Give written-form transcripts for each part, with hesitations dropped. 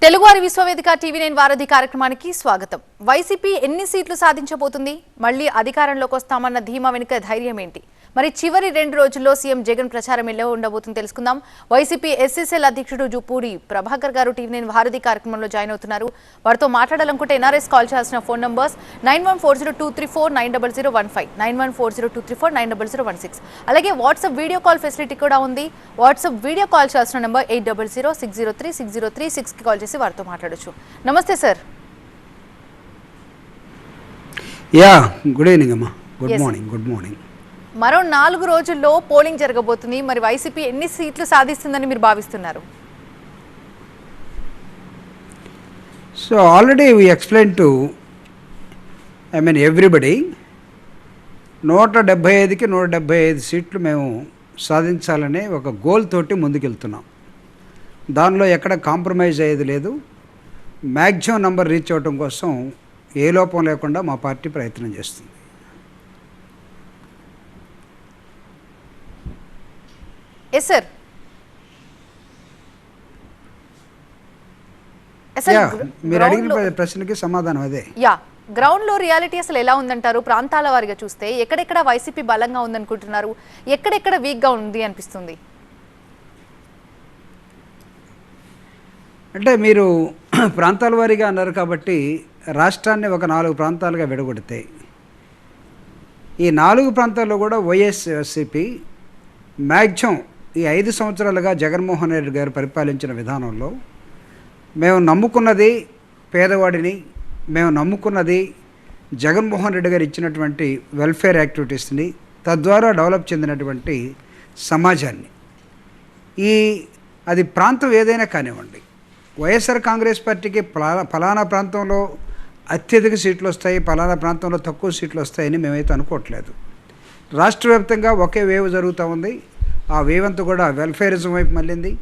తెలుగువారి విశ్వవేదిక టీవీ9 వారధి కార్యక్రమానికి స్వాగతం. వైసీపీ ఎన్ని సీట్లు సాధించబోతుంది? మళ్ళీ అధికారంలోకి వస్తామన్న ధీమా వెనుక ధైర్యం ఏంటి? మరి చివరి 2 రోజుల్లో సీఎం జగన్ ప్రచారం ఎలా ఉండబోతుందో తెలుసుకుందాం. వైసీపీ ఎస్ఎస్ఎల్ అధ్యక్షుడు జూపూడి ప్రభాకర్ గారు టీవీ9 వారధి కార్యక్రమంలో జాయిన్ అవుతున్నారు. వారితో మాట్లాడాలనుకుంటే ఎన్ఆర్ఎస్ కాల్ చేయాల్సిన ఫోన్ నంబర్స్ 914023490015, 914023490016. అలాగే వాట్సాప్ వీడియో కాల్ ఫెసిలిటీ కూడా ఉంది. వాట్సాప్ వీడియో కాల్ చేయాల్సిన నంబర్ 8006036036 కి కాల్ చేసి వారితో మాట్లాడొచ్చు. నమస్తే సార్. గుడ్ ఈవినింగ్ అమ్మా. Good morning. మరో 4 రోజుల్లో పోలింగ్ జరగబోతుంది. మరి వైసీపీ ఎన్ని సీట్లు సాధిస్తుందని మీరు భావిస్తున్నారు? So already we explain to everybody 175కి 175 సీట్లు మేము సాధించాలనే ఒక గోల్ తోటి ముందుకెళ్తున్నాం. దానిలో ఎక్కడ కాంప్రమైజ్ అయ్యేది లేదు. మ్యాక్సిమం నంబర్ రీచ్ అవ్వడం కోసం ఏ లోపం లేకుండా మా పార్టీ ప్రయత్నం చేస్తుంది. మీరు అడిగిన ప్రశ్నకి సమాధానం అదే. గ్రౌండ్ లో రియాలిటీ అసలు ఎలా ఉందంటారు? ప్రాంతాల వారిగా చూస్తే ఎక్కడెక్కడ వైసీపీ బలంగా ఉందనుకుంటున్నారు, ఎక్కడెక్కడ వీక్ గా ఉంది అనిపిస్తుంది? అంటే మీరు ప్రాంతాల వారీగా అన్నారు కాబట్టి రాష్ట్రాన్ని ఒక 4 ప్రాంతాలుగా విడగొడితే ఈ 4 ప్రాంతాల్లో కూడా వైఎస్ఆర్సీపీ మ్యాక్సిమం ఈ 5 సంవత్సరాలుగా జగన్మోహన్ రెడ్డి గారు పరిపాలించిన విధానంలో మేము నమ్ముకున్నది పేదవాడిని, మేము నమ్ముకున్నది జగన్మోహన్ రెడ్డి గారు ఇచ్చినటువంటి వెల్ఫేర్ యాక్టివిటీస్ని, తద్వారా డెవలప్ చెందినటువంటి సమాజాన్ని. అది ప్రాంతం ఏదైనా కానివ్వండి, వైఎస్ఆర్ కాంగ్రెస్ పార్టీకి ఫలానా ప్రాంతంలో అత్యధిక సీట్లు వస్తాయి, ఫలానా ప్రాంతంలో తక్కువ సీట్లు వస్తాయని మేమైతే అనుకోవట్లేదు. రాష్ట్ర వ్యాప్తంగా ఒకే వేవ్ జరుగుతూ ఉంది. ఆ వేవ్ అంతా కూడా వెల్ఫేరిజం వైపు మళ్ళింది.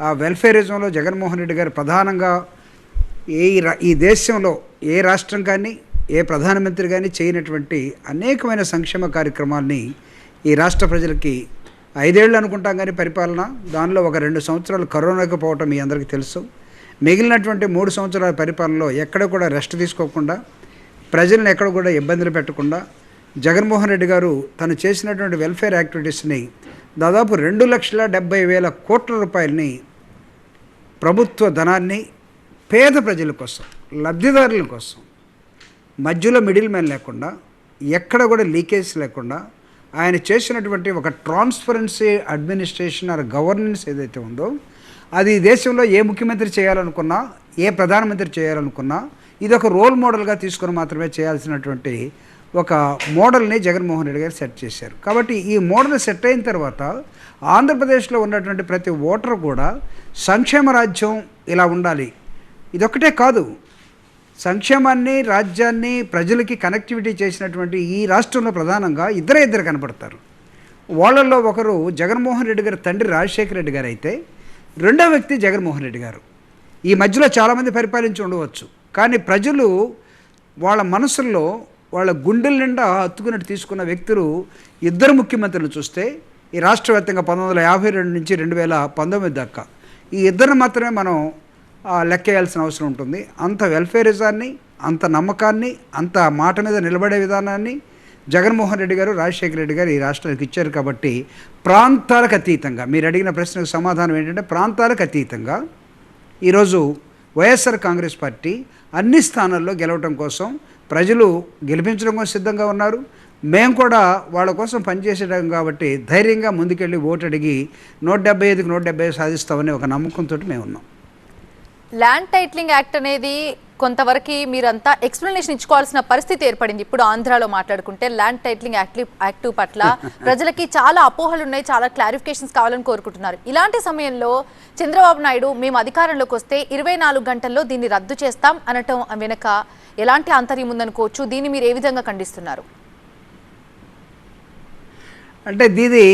ఆ వెల్ఫేరిజంలో జగన్మోహన్ రెడ్డి గారు ప్రధానంగా ఈ దేశంలో ఏ రాష్ట్రం కానీ ఏ ప్రధానమంత్రి కానీ చేయనటువంటి అనేకమైన సంక్షేమ కార్యక్రమాల్ని ఈ రాష్ట్ర ప్రజలకి 5 ఏళ్ళు అనుకుంటాం కానీ పరిపాలన, దానిలో ఒక 2 సంవత్సరాలు కరోనాకు పోవటం మీ అందరికీ తెలుసు. మిగిలినటువంటి 3 సంవత్సరాల పరిపాలనలో ఎక్కడ కూడా రెస్ట్ తీసుకోకుండా, ప్రజలను ఎక్కడ కూడా ఇబ్బందులు పెట్టకుండా జగన్మోహన్ రెడ్డి గారు తను చేసినటువంటి వెల్ఫేర్ యాక్టివిటీస్ని దాదాపు 2,70,000 కోట్ల రూపాయలని ప్రభుత్వ ధనాన్ని పేద ప్రజల కోసం, లబ్ధిదారుల కోసం, మధ్యలో మిడిల్ మ్యాన్ లేకుండా, ఎక్కడ కూడా లీకేజ్ లేకుండా ఆయన చేసినటువంటి ఒక ట్రాన్స్పరెన్సీ అడ్మినిస్ట్రేషన్ ఆర్ గవర్నెన్స్ ఏదైతే ఉందో, అది దేశంలో ఏ ముఖ్యమంత్రి చేయాలనుకున్నా, ఏ ప్రధానమంత్రి చేయాలనుకున్నా ఇది ఒక రోల్ మోడల్గా తీసుకొని మాత్రమే చేయాల్సినటువంటి ఒక మోడల్ని జగన్మోహన్ రెడ్డి గారు సెట్ చేశారు. కాబట్టి ఈ మోడల్ సెట్ అయిన తర్వాత ఆంధ్రప్రదేశ్లో ఉన్నటువంటి ప్రతి ఓటరు కూడా సంక్షేమ రాజ్యం ఇలా ఉండాలి, ఇదొక్కటే కాదు, సంక్షేమాన్ని, రాజ్యాన్ని, ప్రజలకి కనెక్టివిటీ చేసినటువంటి ఈ రాష్ట్రంలో ప్రధానంగా ఇద్దరు కనపడతారు. వాళ్ళల్లో ఒకరు జగన్మోహన్ రెడ్డి గారి తండ్రి రాజశేఖర రెడ్డి గారు అయితే, రెండో వ్యక్తి జగన్మోహన్ రెడ్డి గారు. ఈ మధ్యలో చాలామంది పరిపాలించి ఉండవచ్చు, కానీ ప్రజలు వాళ్ళ మనసుల్లో, వాళ్ళ గుండెల నిండా హత్తుకున్నట్టు తీసుకున్న వ్యక్తులు ఇద్దరు ముఖ్యమంత్రులు చూస్తే ఈ రాష్ట్ర వ్యాప్తంగా 1952 నుంచి 2019 దాకా ఈ ఇద్దరిని మాత్రమే మనం లెక్కేయాల్సిన అవసరం ఉంటుంది. అంత వెల్ఫేరిజాన్ని, అంత నమ్మకాన్ని, అంత మాట మీద నిలబడే విధానాన్ని జగన్మోహన్ రెడ్డి గారు, రాజశేఖర రెడ్డి గారు ఈ రాష్ట్రానికి ఇచ్చారు. కాబట్టి ప్రాంతాలకు అతీతంగా, మీరు అడిగిన ప్రశ్నకు సమాధానం ఏంటంటే ప్రాంతాలకు అతీతంగా ఈరోజు వైఎస్ఆర్ కాంగ్రెస్ పార్టీ అన్ని స్థానాల్లో గెలవడం కోసం, ప్రజలు గెలిపించడం కోసం సిద్ధంగా ఉన్నారు. మేము కూడా వాళ్ళ కోసం పనిచేసేటం కాబట్టి ధైర్యంగా ముందుకెళ్ళి ఓటు అడిగి 175కి 175 సాధిస్తామని ఒక నమ్మకంతో మేము ఉన్నాం. ల్యాండ్ టైటిలింగ్ యాక్ట్ అనేది కొంతవరకు మీరంతా ఎక్స్ప్లెనేషన్ ఇచ్చుకోవాల్సిన పరిస్థితి ఏర్పడింది. ఇప్పుడు ఆంధ్రాలో మాట్లాడుకుంటే ల్యాండ్ టైటిలింగ్ యాక్ట్ పట్ల ప్రజలకి చాలా అపోహలు ఉన్నాయి, చాలా క్లారిఫికేషన్స్ కావాలని కోరుకుంటున్నారు. ఇలాంటి సమయంలో చంద్రబాబు నాయుడు మేము అధికారంలోకి వస్తే 24 గంటల్లో దీన్ని రద్దు చేస్తాం అనటం వెనుక ఎలాంటి ఆంతర్యం ఉందనుకోవచ్చు? దీన్ని మీరు ఏ విధంగా ఖండిస్తున్నారు? అంటే దీది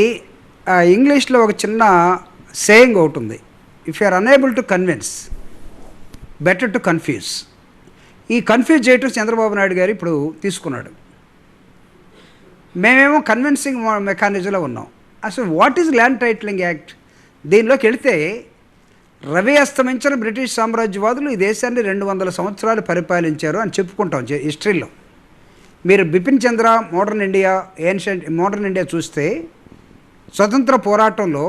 ఇంగ్లీష్లో ఒక చిన్న సేయింగ్ ఒకటి ఉంది, if you are unable to convince better to confuse. ఈ కన్ఫ్యూజ్ చేయటం చంద్రబాబు నాయుడు గారు ఇప్పుడు తీసుకున్నాడు. మేమేమో కన్విన్సింగ్ మెకానిజంలో ఉన్నాం. అసలు what is land titling act? దీనిలోకి వెళితే రవి అస్తమించిన బ్రిటిష్ సామ్రాజ్యవాదులు ఈ దేశాన్ని 200 సంవత్సరాలు పరిపాలించారు అని చెప్పుకుంటాం హిస్టరీలో. మీరు బిపిన్ చంద్ర మోడర్న్ ఇండియా చూస్తే స్వతంత్ర పోరాటంలో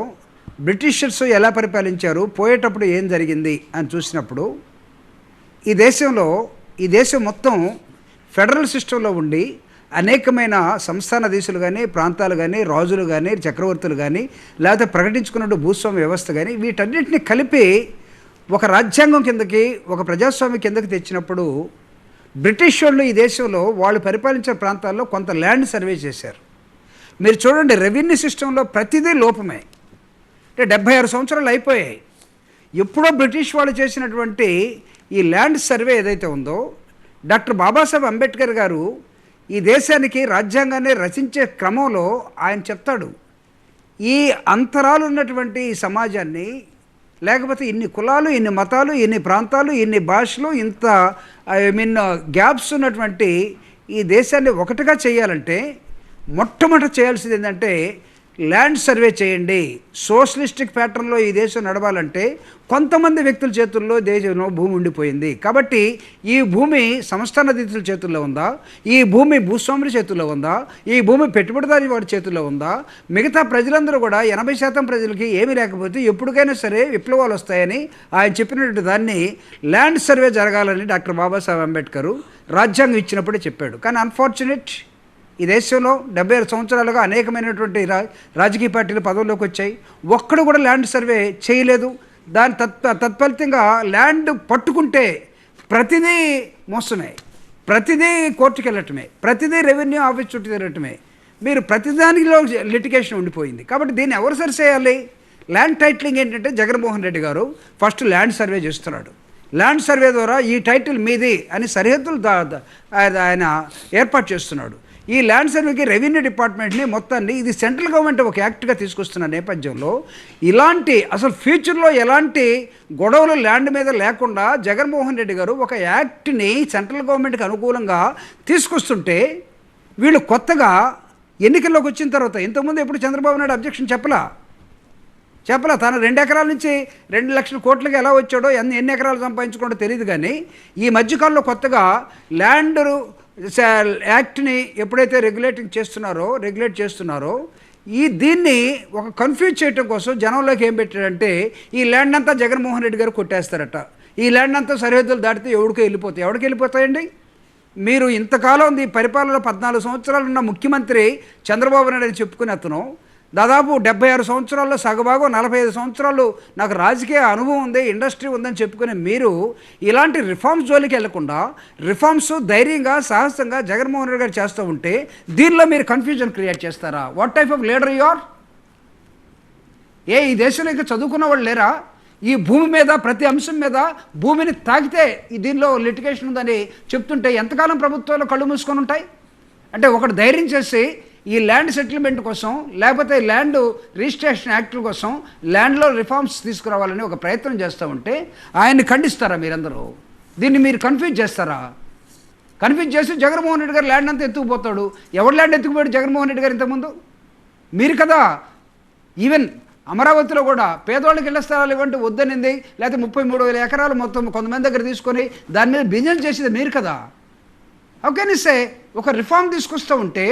బ్రిటిషర్స్ ఎలా పరిపాలించారు, పోయేటప్పుడు ఏం జరిగింది అని చూసినప్పుడు ఈ దేశం మొత్తం ఫెడరల్ సిస్టంలో ఉండి అనేకమైన సంస్థానాధీశులు కానీ, ప్రాంతాలు కానీ, రాజులు కానీ, చక్రవర్తులు కానీ, లేకపోతే ప్రకటించుకున్నట్టు భూస్వామ్య వ్యవస్థ కానీ, వీటన్నిటిని కలిపి ఒక రాజ్యాంగం కిందకి, ఒక ప్రజాస్వామ్యం కిందకి తెచ్చినప్పుడు బ్రిటిష్ వాళ్ళు ఈ దేశంలో వాళ్ళు పరిపాలించే ప్రాంతాల్లో కొంత ల్యాండ్ సర్వే చేశారు. మీరు చూడండి, రెవెన్యూ సిస్టంలో ప్రతిదీ లోపమే. అంటే 76 సంవత్సరాలు అయిపోయాయి. ఎప్పుడో బ్రిటిష్ వాళ్ళు చేసినటువంటి ఈ ల్యాండ్ సర్వే ఏదైతే ఉందో, డాక్టర్ బాబాసాహెబ్ అంబేద్కర్ గారు ఈ దేశానికి రాజ్యాంగాన్ని రచించే క్రమంలో ఆయన చెప్తాడు, ఈ అంతరాలు ఉన్నటువంటి ఈ సమాజాన్ని, లేకపోతే ఇన్ని కులాలు, ఇన్ని మతాలు, ఇన్ని ప్రాంతాలు, ఇన్ని భాషలు, ఇంత గ్యాప్స్ ఉన్నటువంటి ఈ దేశాన్ని ఒకటిగా చేయాలంటే మొట్టమొదట చేయాల్సింది ఏంటంటే ల్యాండ్ సర్వే చేయండి. సోషలిస్టిక్ ప్యాటర్న్లో ఈ దేశం నడవాలంటే కొంతమంది వ్యక్తుల చేతుల్లో దేశంలో భూమి ఉండిపోయింది. కాబట్టి ఈ భూమి సంస్థానాధీశుల చేతుల్లో ఉందా, ఈ భూమి భూస్వాముల చేతుల్లో ఉందా, ఈ భూమి పెట్టుబడిదారి వాడి చేతుల్లో ఉందా, మిగతా ప్రజలందరూ కూడా 80% ప్రజలకి ఏమీ లేకపోతే ఎప్పటికైనా సరే విప్లవాలు వస్తాయని ఆయన చెప్పినటువంటి దాన్ని ల్యాండ్ సర్వే జరగాలని డాక్టర్ బాబాసాహెబ్ అంబేద్కర్ రాజ్యాంగం ఇచ్చినప్పుడే చెప్పాడు. కానీ అన్ఫార్చునేట్, ఈ దేశంలో 76 సంవత్సరాలుగా అనేకమైనటువంటి రాజకీయ పార్టీలు పదవుల్లోకి వచ్చాయి, ఒక్కడు కూడా ల్యాండ్ సర్వే చేయలేదు. దాని తత్ఫలితంగా ల్యాండ్ పట్టుకుంటే ప్రతిదీ మోసమే, ప్రతిదీ కోర్టుకు వెళ్ళటమే, ప్రతిదీ రెవెన్యూ ఆఫీస్ చుట్టూ తిరగటమే. మీరు ప్రతిదానిలో లిటిగేషన్ ఉండిపోయింది. కాబట్టి దీన్ని ఎవరు సరి చేయాలి? ల్యాండ్ టైటిలింగ్ ఏంటంటే జగన్మోహన్ రెడ్డి గారు ఫస్ట్ ల్యాండ్ సర్వే చేస్తున్నాడు. ల్యాండ్ సర్వే ద్వారా ఈ టైటిల్ మీది అని సరిహద్దులు ఆయన ఏర్పాటు చేస్తున్నాడు. ఈ ల్యాండ్ సర్వేకి రెవెన్యూ డిపార్ట్మెంట్ని మొత్తాన్ని ఇది సెంట్రల్ గవర్నమెంట్ ఒక యాక్ట్గా తీసుకొస్తున్న నేపథ్యంలో ఇలాంటి అసలు ఫ్యూచర్లో ఎలాంటి గొడవలు ల్యాండ్ మీద లేకుండా జగన్మోహన్ రెడ్డి గారు ఒక యాక్ట్ని సెంట్రల్ గవర్నమెంట్కి అనుకూలంగా తీసుకొస్తుంటే వీళ్ళు కొత్తగా ఎన్నికల్లోకి వచ్చిన తర్వాత, ఇంతకుముందు ఎప్పుడు చంద్రబాబు నాయుడు అబ్జెక్షన్ చెప్పలా. తను 2 ఎకరాల నుంచి 2 లక్షల కోట్లకి ఎలా వచ్చాడో, ఎన్ని ఎకరాలు సంపాదించుకోవడో తెలియదు. కానీ ఈ మధ్యకాలంలో కొత్తగా ల్యాండ్ యాక్ట్ని ఎప్పుడైతే రెగ్యులేట్ చేస్తున్నారో దీన్ని ఒక కన్ఫ్యూజ్ చేయడం కోసం జనంలోకి ఏం పెట్టాడంటే ఈ ల్యాండ్ అంతా జగన్మోహన్ రెడ్డి గారు కొట్టేస్తారట, ఈ ల్యాండ్ అంతా సరిహద్దులు దాటితే ఎవరికి వెళ్ళిపోతాయండి? మీరు ఇంతకాలం ఈ పరిపాలనలో 14 సంవత్సరాలు ఉన్న ముఖ్యమంత్రి చంద్రబాబు నాయుడు అని చెప్పుకునే అతను దాదాపు 76 సంవత్సరాల్లో సగభాగం 45 సంవత్సరాలు నాకు రాజకీయ అనుభవం ఉంది, ఇండస్ట్రీ ఉందని చెప్పుకునే మీరు ఇలాంటి రిఫార్మ్స్ జోలికి వెళ్లకుండా రిఫార్మ్స్ ధైర్యంగా, సాహసంగా జగన్మోహన్ రెడ్డి గారు చేస్తూ ఉంటే దీనిలో మీరు కన్ఫ్యూజన్ క్రియేట్ చేస్తారా? What type of leader you are? ఈ దేశంలో ఇంకా చదువుకున్న వాళ్ళు లేరా? ఈ భూమి మీద, ప్రతి అంశం మీద భూమిని తాకితే దీనిలో లిటిగేషన్ ఉందని చెప్తుంటే ఎంతకాలం ప్రభుత్వాలు కళ్ళు మూసుకొని ఉంటాయి? అంటే ఒకటి ధైర్యం చేసి ఈ ల్యాండ్ సెటిల్మెంట్ కోసం, లేకపోతే ల్యాండ్ రిజిస్ట్రేషన్ యాక్ట్ కోసం ల్యాండ్లో రిఫార్మ్స్ తీసుకురావాలని ఒక ప్రయత్నం చేస్తూ ఉంటే ఆయన్ని ఖండిస్తారా మీరందరూ? దీన్ని మీరు కన్ఫ్యూజ్ చేస్తారా? కన్ఫ్యూజ్ చేసి జగన్మోహన్ రెడ్డి గారు ల్యాండ్ అంతా ఎత్తుకుపోతాడు. ఎవరు ల్యాండ్ ఎత్తుకుపోయాడు జగన్మోహన్ రెడ్డి గారు ఇంతకుముందు? మీరు కదా. ఈవెన్ అమరావతిలో కూడా పేదవాళ్ళకి ఇళ్ల స్థలాలు ఇవ్వంటే వద్దనింది, లేకపోతే 33,000 ఎకరాలు మొత్తం కొంతమంది దగ్గర తీసుకొని దాని మీద బిజినెస్ చేసేది మీరు కదా. ఓకేనిస్తే ఒక రిఫార్మ్ తీసుకొస్తూ ఉంటే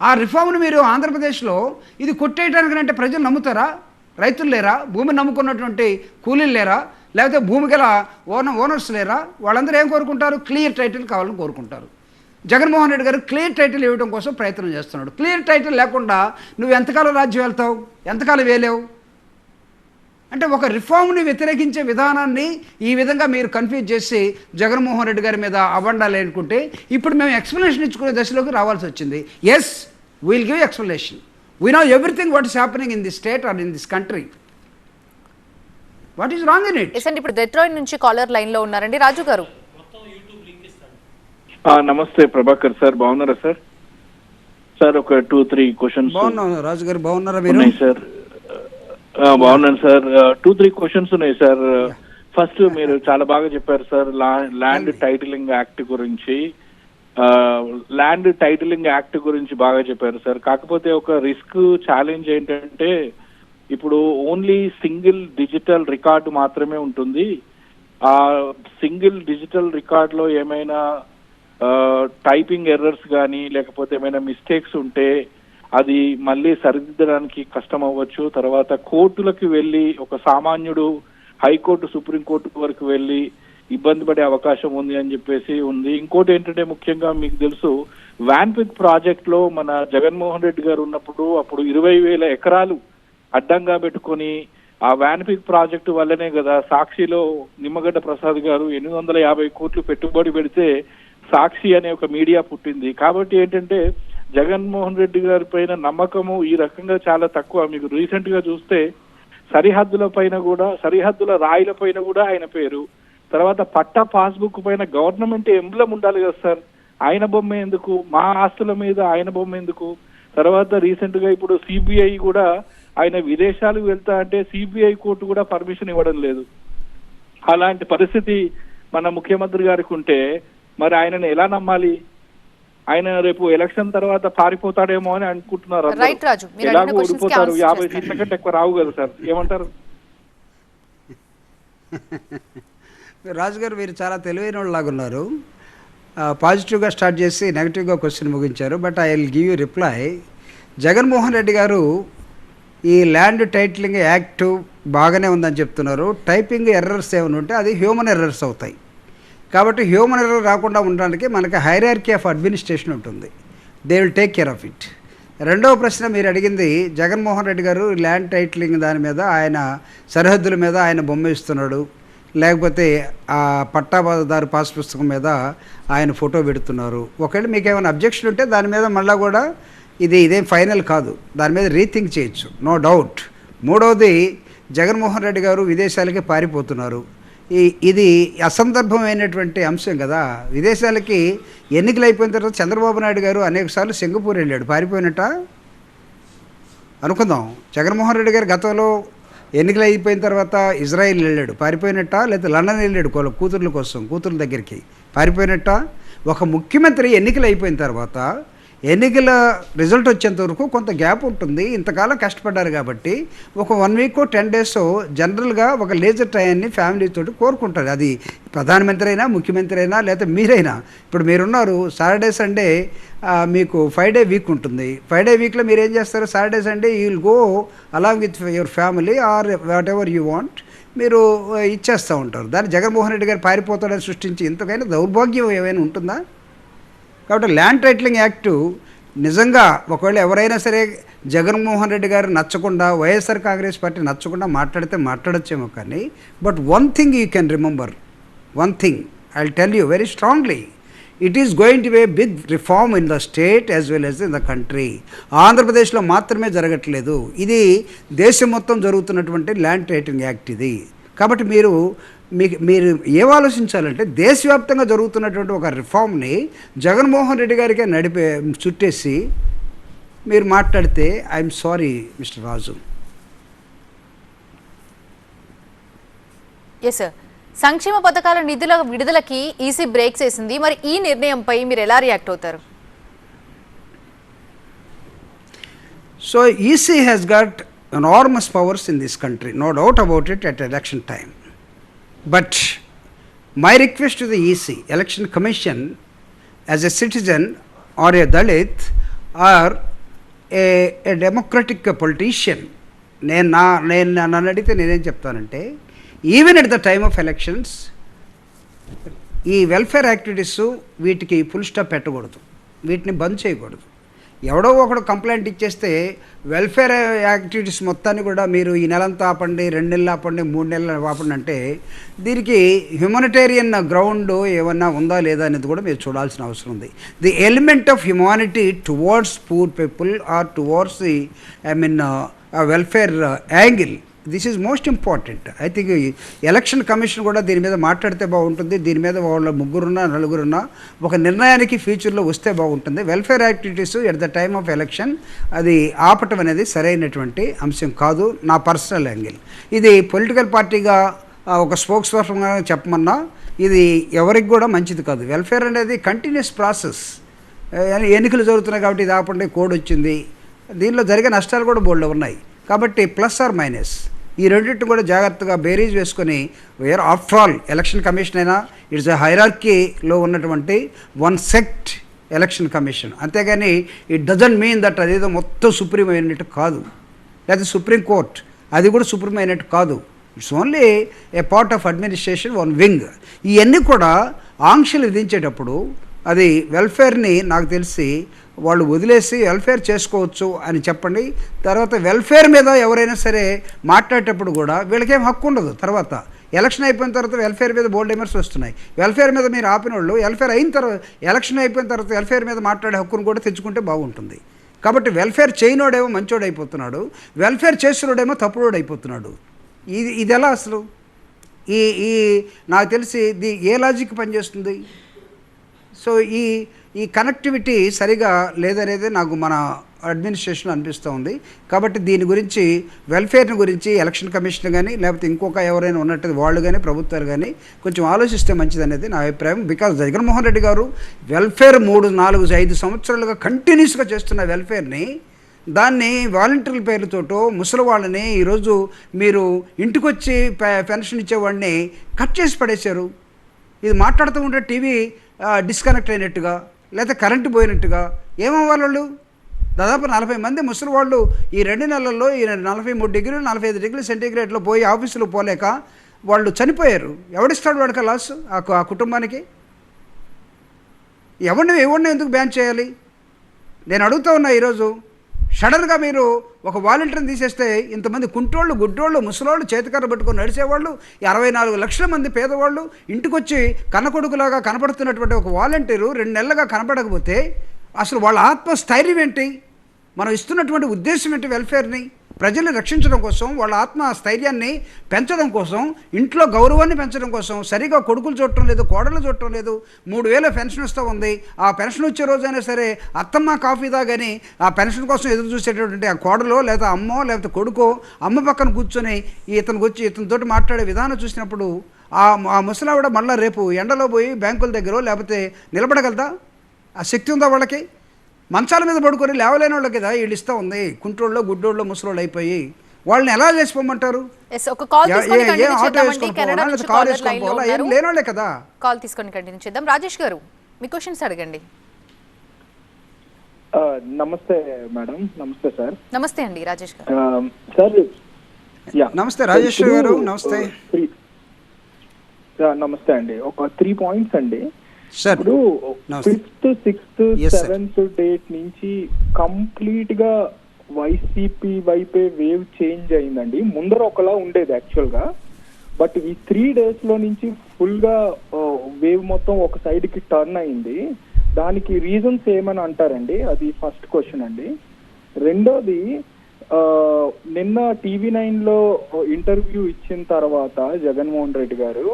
ఆ రిఫార్మ్ను మీరు ఆంధ్రప్రదేశ్లో ఇది కొట్టేయడానికంటే ప్రజలు నమ్ముతారా? రైతులు లేరా? భూమిని నమ్ముకున్నటువంటి కూలీలు లేరా? లేకపోతే భూమి గల ఓనర్స్ లేరా? వాళ్ళందరూ ఏం కోరుకుంటారు? క్లియర్ టైటిల్ కావాలని కోరుకుంటారు. జగన్మోహన్ రెడ్డి గారు క్లియర్ టైటిల్ ఇవ్వడం కోసం ప్రయత్నం చేస్తున్నాడు. క్లియర్ టైటిల్ లేకుండా నువ్వు ఎంతకాలం రాజ్యం వెళ్తావు? ఎంతకాలం వేలేవు? అంటే ఒక రిఫార్మ్ని వ్యతిరేకించే విధానాన్ని ఈ విధంగా మీరు కన్ఫ్యూజ్ చేసి జగన్మోహన్ రెడ్డి గారి మీద అవ్వండాలి అనుకుంటే ఇప్పుడు మేము ఎక్స్ప్లెనేషన్ ఇచ్చుకునే దశలోకి రావాల్సి వచ్చింది. Yes, we'll give explanation. We know everything what is happening in this state or in this country. What is wrong in it? ఇప్పుడు డెట్రాయిట్ నుంచి కాలర్ లైన్ లో ఉన్నారండి, రాజు గారు. నమస్తే ప్రభాకర్ సార్, బాగున్నారా సార్? సార్ ఒక 2-3 క్వశ్చన్స్. బాగున్నాను రాజు గారు, బాగున్నారా మీరు? సార్ బాగున్నాను సార్. 2-3 క్వశ్చన్స్ ఉన్నాయి సార్. ఫస్ట్, మీరు చాలా బాగా చెప్పారు సార్ ల్యాండ్ టైటిలింగ్ యాక్ట్ గురించి. ల్యాండ్ టైటిలింగ్ యాక్ట్ గురించి బాగా చెప్పారు సార్. కాకపోతే ఒక రిస్క్ ఛాలెంజ్ ఏంటంటే ఇప్పుడు ఓన్లీ సింగిల్ డిజిటల్ రికార్డు మాత్రమే ఉంటుంది. ఆ సింగిల్ డిజిటల్ రికార్డులో ఏమైనా టైపింగ్ ఎర్రర్స్ కానీ లేకపోతే ఏమైనా మిస్టేక్స్ ఉంటే అది మళ్ళీ సరిదిద్దడానికి కష్టం అవ్వచ్చు. తర్వాత కోర్టులకు వెళ్ళి ఒక సామాన్యుడు హైకోర్టు సుప్రీంకోర్టు వరకు వెళ్ళి ఇబ్బంది పడే అవకాశం ఉంది అని చెప్పేసి ఉంది. ఇంకోటి ఏంటంటే ముఖ్యంగా మీకు తెలుసు వ్యాన్పిక్ ప్రాజెక్ట్ లో మన జగన్మోహన్ రెడ్డి గారు ఉన్నప్పుడు అప్పుడు 20,000 ఎకరాలు అడ్డంగా పెట్టుకొని ఆ వ్యాన్పిక్ ప్రాజెక్టు వల్లనే కదా సాక్షిలో నిమ్మగడ్డ ప్రసాద్ గారు 850 కోట్లు పెట్టుబడి పెడితే సాక్షి అనే ఒక మీడియా పుట్టింది. కాబట్టి ఏంటంటే జగన్మోహన్ రెడ్డి గారి పైన నమ్మకము ఈ రకంగా చాలా తక్కువ. మీకు రీసెంట్ గా చూస్తే సరిహద్దుల రాయిల పైన కూడా ఆయన పేరు, తర్వాత పట్టా పాస్బుక్ పైన గవర్నమెంట్ ఎంబ్లం ఉండాలి కదా సార్, ఆయన బొమ్మ ఎందుకు, మా ఆస్తుల మీద ఆయన బొమ్మ ఎందుకు? తర్వాత రీసెంట్ గా ఇప్పుడు సిబిఐ కూడా ఆయన విదేశాలకు వెళ్తా అంటే సిబిఐ కోర్టు కూడా పర్మిషన్ ఇవ్వడం లేదు. అలాంటి పరిస్థితి మన ముఖ్యమంత్రి గారికి ఉంటే మరి ఆయనను ఎలా నమ్మాలి? ఆయన రేపు ఎలక్షన్ తర్వాత పారిపోతాడేమో అని అనుకుంటున్నారు. రైట్ రాజు, మీరు ఎలాగో అడిగిన questions కి ఓడిపోతారు, answer 50 చేస్తాను. సీట్ల కంటే ఎక్కువ రావు కదా సార్, ఏమంటారు? రాజుగారు మీరు చాలా తెలివైన వాళ్ళలాగా ఉన్నారు. పాజిటివ్గా స్టార్ట్ చేసి నెగిటివ్గా క్వశ్చన్ ముగించారు. But I will give you reply. Jaganmohan Reddy గారు ఈ ల్యాండ్ టైటిలింగ్ యాక్ట్ బాగానే ఉందని చెప్తున్నారు. టైపింగ్ ఎర్రర్స్ ఏమైనా ఉంటే అది హ్యూమన్ ఎర్రర్స్ అవుతాయి. కాబట్టి హ్యూమన్ ఎర్రర్ రాకుండా ఉండడానికి మనకి హైరార్కీ ఆఫ్ అడ్మినిస్ట్రేషన్ ఉంటుంది. They will take care of it. రెండవ ప్రశ్న మీరు అడిగింది, జగన్మోహన్ రెడ్డి గారు ల్యాండ్ టైటిలింగ్ దాని మీద ఆయన సరిహద్దుల మీద ఆయన బొమ్మ ఇస్తున్నాడు, లేకపోతే ఆ పట్టాదారు పాస్ పుస్తకం మీద ఆయన ఫోటో పెడుతున్నారు. ఒకవేళ మీకు ఏమైనా అబ్జెక్షన్ ఉంటే దాని మీద మళ్ళీ కూడా ఇదేం ఫైనల్ కాదు, దాని మీద రీథింక్ చేయొచ్చు, నో డౌట్. మూడవది, జగన్మోహన్ రెడ్డి గారు విదేశాలకి పారిపోతున్నారు. ఇది అసందర్భమైనటువంటి అంశం కదా. విదేశాలకి ఎన్నికలు అయిపోయిన తర్వాత చంద్రబాబు నాయుడు గారు అనేకసార్లు సింగపూర్ వెళ్ళాడు, పారిపోయినట్ట అనుకుందాం. జగన్మోహన్ రెడ్డి గారు గతంలో ఎన్నికలు అయిపోయిన తర్వాత ఇజ్రాయిల్ వెళ్ళాడు, పారిపోయినట్ట? లేదా లండన్ వెళ్ళాడు కూతుర్ల కోసం, కూతుర్ల దగ్గరికి, పారిపోయినట్ట? ఒక ముఖ్యమంత్రి ఎన్నికలు అయిపోయిన తర్వాత ఎన్నికల రిజల్ట్ వచ్చేంత వరకు కొంత గ్యాప్ ఉంటుంది. ఇంతకాలం కష్టపడ్డారు కాబట్టి ఒక 1 వీక్ 10 డేస్ జనరల్గా ఒక లేజర్ టైంని ఫ్యామిలీతో కోరుకుంటారు. అది ప్రధానమంత్రి అయినా, ముఖ్యమంత్రి అయినా, లేదా మీరైనా. ఇప్పుడు మీరున్నారు, సాటర్డే సండే మీకు 5 డే వీక్ ఉంటుంది. 5 డే వీక్లో మీరు ఏం చేస్తారు? Saturday Sunday you will go along with your family or whatever you want, మీరు ఇచ్చేస్తూ ఉంటారు. దాన్ని జగన్మోహన్ రెడ్డి గారు పారిపోతాడని సృష్టించి ఇంతకైనా దౌర్భాగ్యం ఏమైనా ఉంటుందా? కాబట్టి ల్యాండ్ టైటిలింగ్ యాక్టు నిజంగా ఒకవేళ ఎవరైనా సరే జగన్మోహన్ రెడ్డి గారు నచ్చకుండా, వైఎస్ఆర్ కాంగ్రెస్ పార్టీ నచ్చకుండా మాట్లాడితే మాట్లాడచ్చేమో, కానీ but one thing you can remember, one thing I will tell you very strongly, it is going to be a big reform in the state as well as in the country. ఆంధ్రప్రదేశ్లో మాత్రమే జరగట్లేదు, ఇది దేశం మొత్తం జరుగుతున్నటువంటి land titling act ఇది. కాబట్టి మీరు ఏం ఆలోచించాలంటే, దేశవ్యాప్తంగా జరుగుతున్నటువంటి ఒక రిఫార్మ్ని జగన్మోహన్ రెడ్డి గారికే చుట్టేసి మీరు మాట్లాడితే I'm sorry mister Raju. Yes sir, సంక్షేమ పథకాల నిధుల విడుదలకి ఈసీ బ్రేక్స్ వేసింది. మరి ఈ నిర్ణయంపై మీరు ఎలా రియాక్ట్ అవుతారు? So EC has got enormous powers in this country, no doubt about it, at election time. But my request to the EC, Election Commission, as a citizen or a Dalit or a democratic politician, నన్ను అడిగితే నేనేం చెప్తానంటే, even at the time of elections ఈ welfare activities వీటికి full stop పెట్టకూడదు, వీటిని బంద్ చేయకూడదు. ఎవడో ఒకడు కంప్లైంట్ ఇచ్చేస్తే వెల్ఫేర్ యాక్టివిటీస్ మొత్తాన్ని కూడా మీరు ఈ నెలంతా ఆపండి, 2 నెలలు ఆపండి, 3 నెలలు ఆపండి అంటే దీనికి హ్యుమానిటేరియన్ గ్రౌండ్ ఏమన్నా ఉందా లేదా అనేది కూడా మీరు చూడాల్సిన అవసరం ఉంది. The element of humanity towards poor people or towards the welfare angle, this is most important. I think election commission కూడా దీని మీద మాట్లాడితే బాగుంటుంది. దీని మీద వాళ్ళ 3-4 ఒక నిర్ణయానికి ఫ్యూచర్లో వస్తే బాగుంటుంది. Welfare activities at the time of election అది ఆపటం అనేది సరైనటువంటి అంశం కాదు, నా పర్సనల్ యాంగిల్. ఇది పొలిటికల్ పార్టీగా ఒక స్పోక్స్ పర్సన్గా చెప్పమన్నా ఇది ఎవరికి కూడా మంచిది కాదు. వెల్ఫేర్ అనేది కంటిన్యూస్ ప్రాసెస్. ఎన్నికలు జరుగుతున్నాయి కాబట్టి ఇది ఆపండి, కోడ్ వచ్చింది, దీనిలో జరిగే నష్టాలు కూడా బోల్డ్ ఉన్నాయి. కాబట్టి ప్లస్ ఆర్ మైనస్ ఈ రెండింటిని కూడా జాగ్రత్తగా బేరీజ్ వేసుకొని where after all election commission అయినా ఇట్స్ ఎ హైరార్కీలో ఉన్నటువంటి వన్ సెక్ట్ ఎలక్షన్ కమిషన్, అంతేగాని ఇట్ డజంట్ మీన్ దట్ అదేదో మొత్తం సుప్రీం అయినట్టు కాదు, లేదా సుప్రీం కోర్ట్ అది కూడా సుప్రీం అయినట్టు కాదు. It's only A part of administration, one wing. ఇవన్నీ కూడా ఆంక్షలు విధించేటప్పుడు అది వెల్ఫేర్ని నాకు తెలిసి వాళ్ళు వదిలేసి వెల్ఫేర్ చేసుకోవచ్చు అని చెప్పండి. తర్వాత వెల్ఫేర్ మీద ఎవరైనా సరే మాట్లాడేటప్పుడు కూడా వీళ్ళకేం హక్కు ఉండదు. తర్వాత ఎలక్షన్ అయిపోయిన తర్వాత వెల్ఫేర్ మీద బోల్డ్ ఎమర్స్ వస్తున్నాయి. వెల్ఫేర్ మీద మీరు ఆపిన వాళ్ళు వెల్ఫేర్ అయిన తర్వాత ఎలక్షన్ అయిపోయిన తర్వాత వెల్ఫేర్ మీద మాట్లాడే హక్కును కూడా తెచ్చుకుంటే బాగుంటుంది. కాబట్టి వెల్ఫేర్ చేయనోడేమో మంచోడు అయిపోతున్నాడు, వెల్ఫేర్ చేసినోడేమో తప్పుడోడు అయిపోతున్నాడు. ఇది ఎలా అసలు? ఈ నాకు తెలిసి ఏ లాజిక్ పనిచేస్తుంది? సో ఈ కనెక్టివిటీ సరిగా లేదనేది నాకు మన అడ్మినిస్ట్రేషన్ అనిపిస్తూ ఉంది. కాబట్టి దీని గురించి వెల్ఫేర్ని గురించి ఎలక్షన్ కమిషన్ కానీ లేకపోతే ఇంకొక ఎవరైనా ఉన్నట్టు వాళ్ళు కానీ ప్రభుత్వాలు కానీ కొంచెం ఆలోచిస్తే మంచిది అనేది నా అభిప్రాయం. బికాజ్ జగన్మోహన్ రెడ్డి గారు వెల్ఫేర్ 3, 4, 5 సంవత్సరాలుగా కంటిన్యూస్గా చేస్తున్న వెల్ఫేర్ని దాన్ని వాలంటీర్ల పేర్లతోటో ముసలి వాళ్ళని ఈరోజు మీరు ఇంటికొచ్చి పెన్షన్ ఇచ్చేవాడిని కట్ చేసి పడేశారు. ఇది మాట్లాడుతూ ఉంటే టీవీ డిస్కనెక్ట్ అయినట్టుగా లేకపోతే కరెంటు పోయినట్టుగా ఏమవ్వాలి వాళ్ళు? దాదాపు 40 మంది ముసలి వాళ్ళు ఈ 2 నెలల్లో ఈ 43 డిగ్రీలు 45 డిగ్రీల సెంటీగ్రేడ్లో పోయి ఆఫీసులో పోలేక వాళ్ళు చనిపోయారు. ఎవడిస్తాడు వాడికి లాస్ ఆ కుటుంబానికి? ఎవరిని ఎందుకు బ్యాన్ చేయాలి? నేను అడుగుతూ ఉన్నా. ఈరోజు సడన్గా మీరు ఒక వాలంటీర్ని తీసేస్తే ఇంతమంది కుంటోళ్ళు, గుడ్డోళ్ళు, ముసలోళ్ళు, చేతికర్ర పెట్టుకొని నడిచేవాళ్ళు, 64 లక్షల మంది పేదవాళ్ళు ఇంటికొచ్చి కన్నకొడుకులాగా కనపడుతున్నటువంటి ఒక వాలంటీరు 2 నెలలుగా కనపడకపోతే అసలు వాళ్ళ ఆత్మస్థైర్యం ఏంటి? మనం ఇస్తున్నటువంటి ఉద్దేశం ఏంటి? వెల్ఫేర్ని ప్రజల్ని రక్షించడం కోసం, వాళ్ళ ఆత్మస్థైర్యాన్ని పెంచడం కోసం, ఇంట్లో గౌరవాన్ని పెంచడం కోసం. సరిగా కొడుకులు చూడటం లేదు, కోడలు చూడటం లేదు. 3000 పెన్షన్ వస్తూ ఉంది. ఆ పెన్షన్ వచ్చే రోజైనా సరే అత్తమ్మ కాఫీ తాగని ఆ పెన్షన్ కోసం ఎదురు చూసేటటువంటి ఆ కోడలో లేదా అమ్మో లేకపోతే కొడుకో అమ్మ పక్కన కూర్చొని ఇతనితోటి మాట్లాడే విధానం చూసినప్పుడు ఆ ముసలావిడ మళ్ళీ రేపు ఎండలో పోయి బ్యాంకుల దగ్గర లేకపోతే నిలబడగలదా? ఆ శక్తి ఉందా వాళ్ళకి? మంచాల మీద పడుకొని లేవలేని వాళ్ళకి కదా వీళ్ళు ఇస్తూ ఉంది. కుంటోళ్ళు, గుడ్డోళ్ళు, ముసలోళ్ళు అయిపోయి వాళ్ళని ఎలా చేసిపోమంటారు? ఏం లేనోళ్ళే కదా. కాల్ తీసుకొని కంటిన్యూ చేద్దాం. రాజేష్ గారు మీ క్వశ్చన్స్ అడగండి. నమస్తే మేడం. నమస్తే సార్. నమస్తే అండి రాజేష్ గారు. సార్ నమస్తే రాజేష్ గారు. నమస్తే. నమస్తే అండి. ఒక 3 పాయింట్స్ అండి. ఇప్పుడు 5th, 6th, 7th డేట్ నుంచి కంప్లీట్ గా వైసీపీ వైపే వేవ్ చేంజ్ అయిందండి. ముందర ఒకలా ఉండేది యాక్చువల్ గా, బట్ ఈ 3 days లో నుంచి ఫుల్ గా వేవ్ మొత్తం ఒక సైడ్ కి టర్న్ అయింది. దానికి రీజన్స్ ఏమని అంటారండి? అది ఫస్ట్ క్వశ్చన్ అండి. రెండోది, నిన్న TV9 లో ఇంటర్వ్యూ ఇచ్చిన తర్వాత జగన్మోహన్ రెడ్డి గారు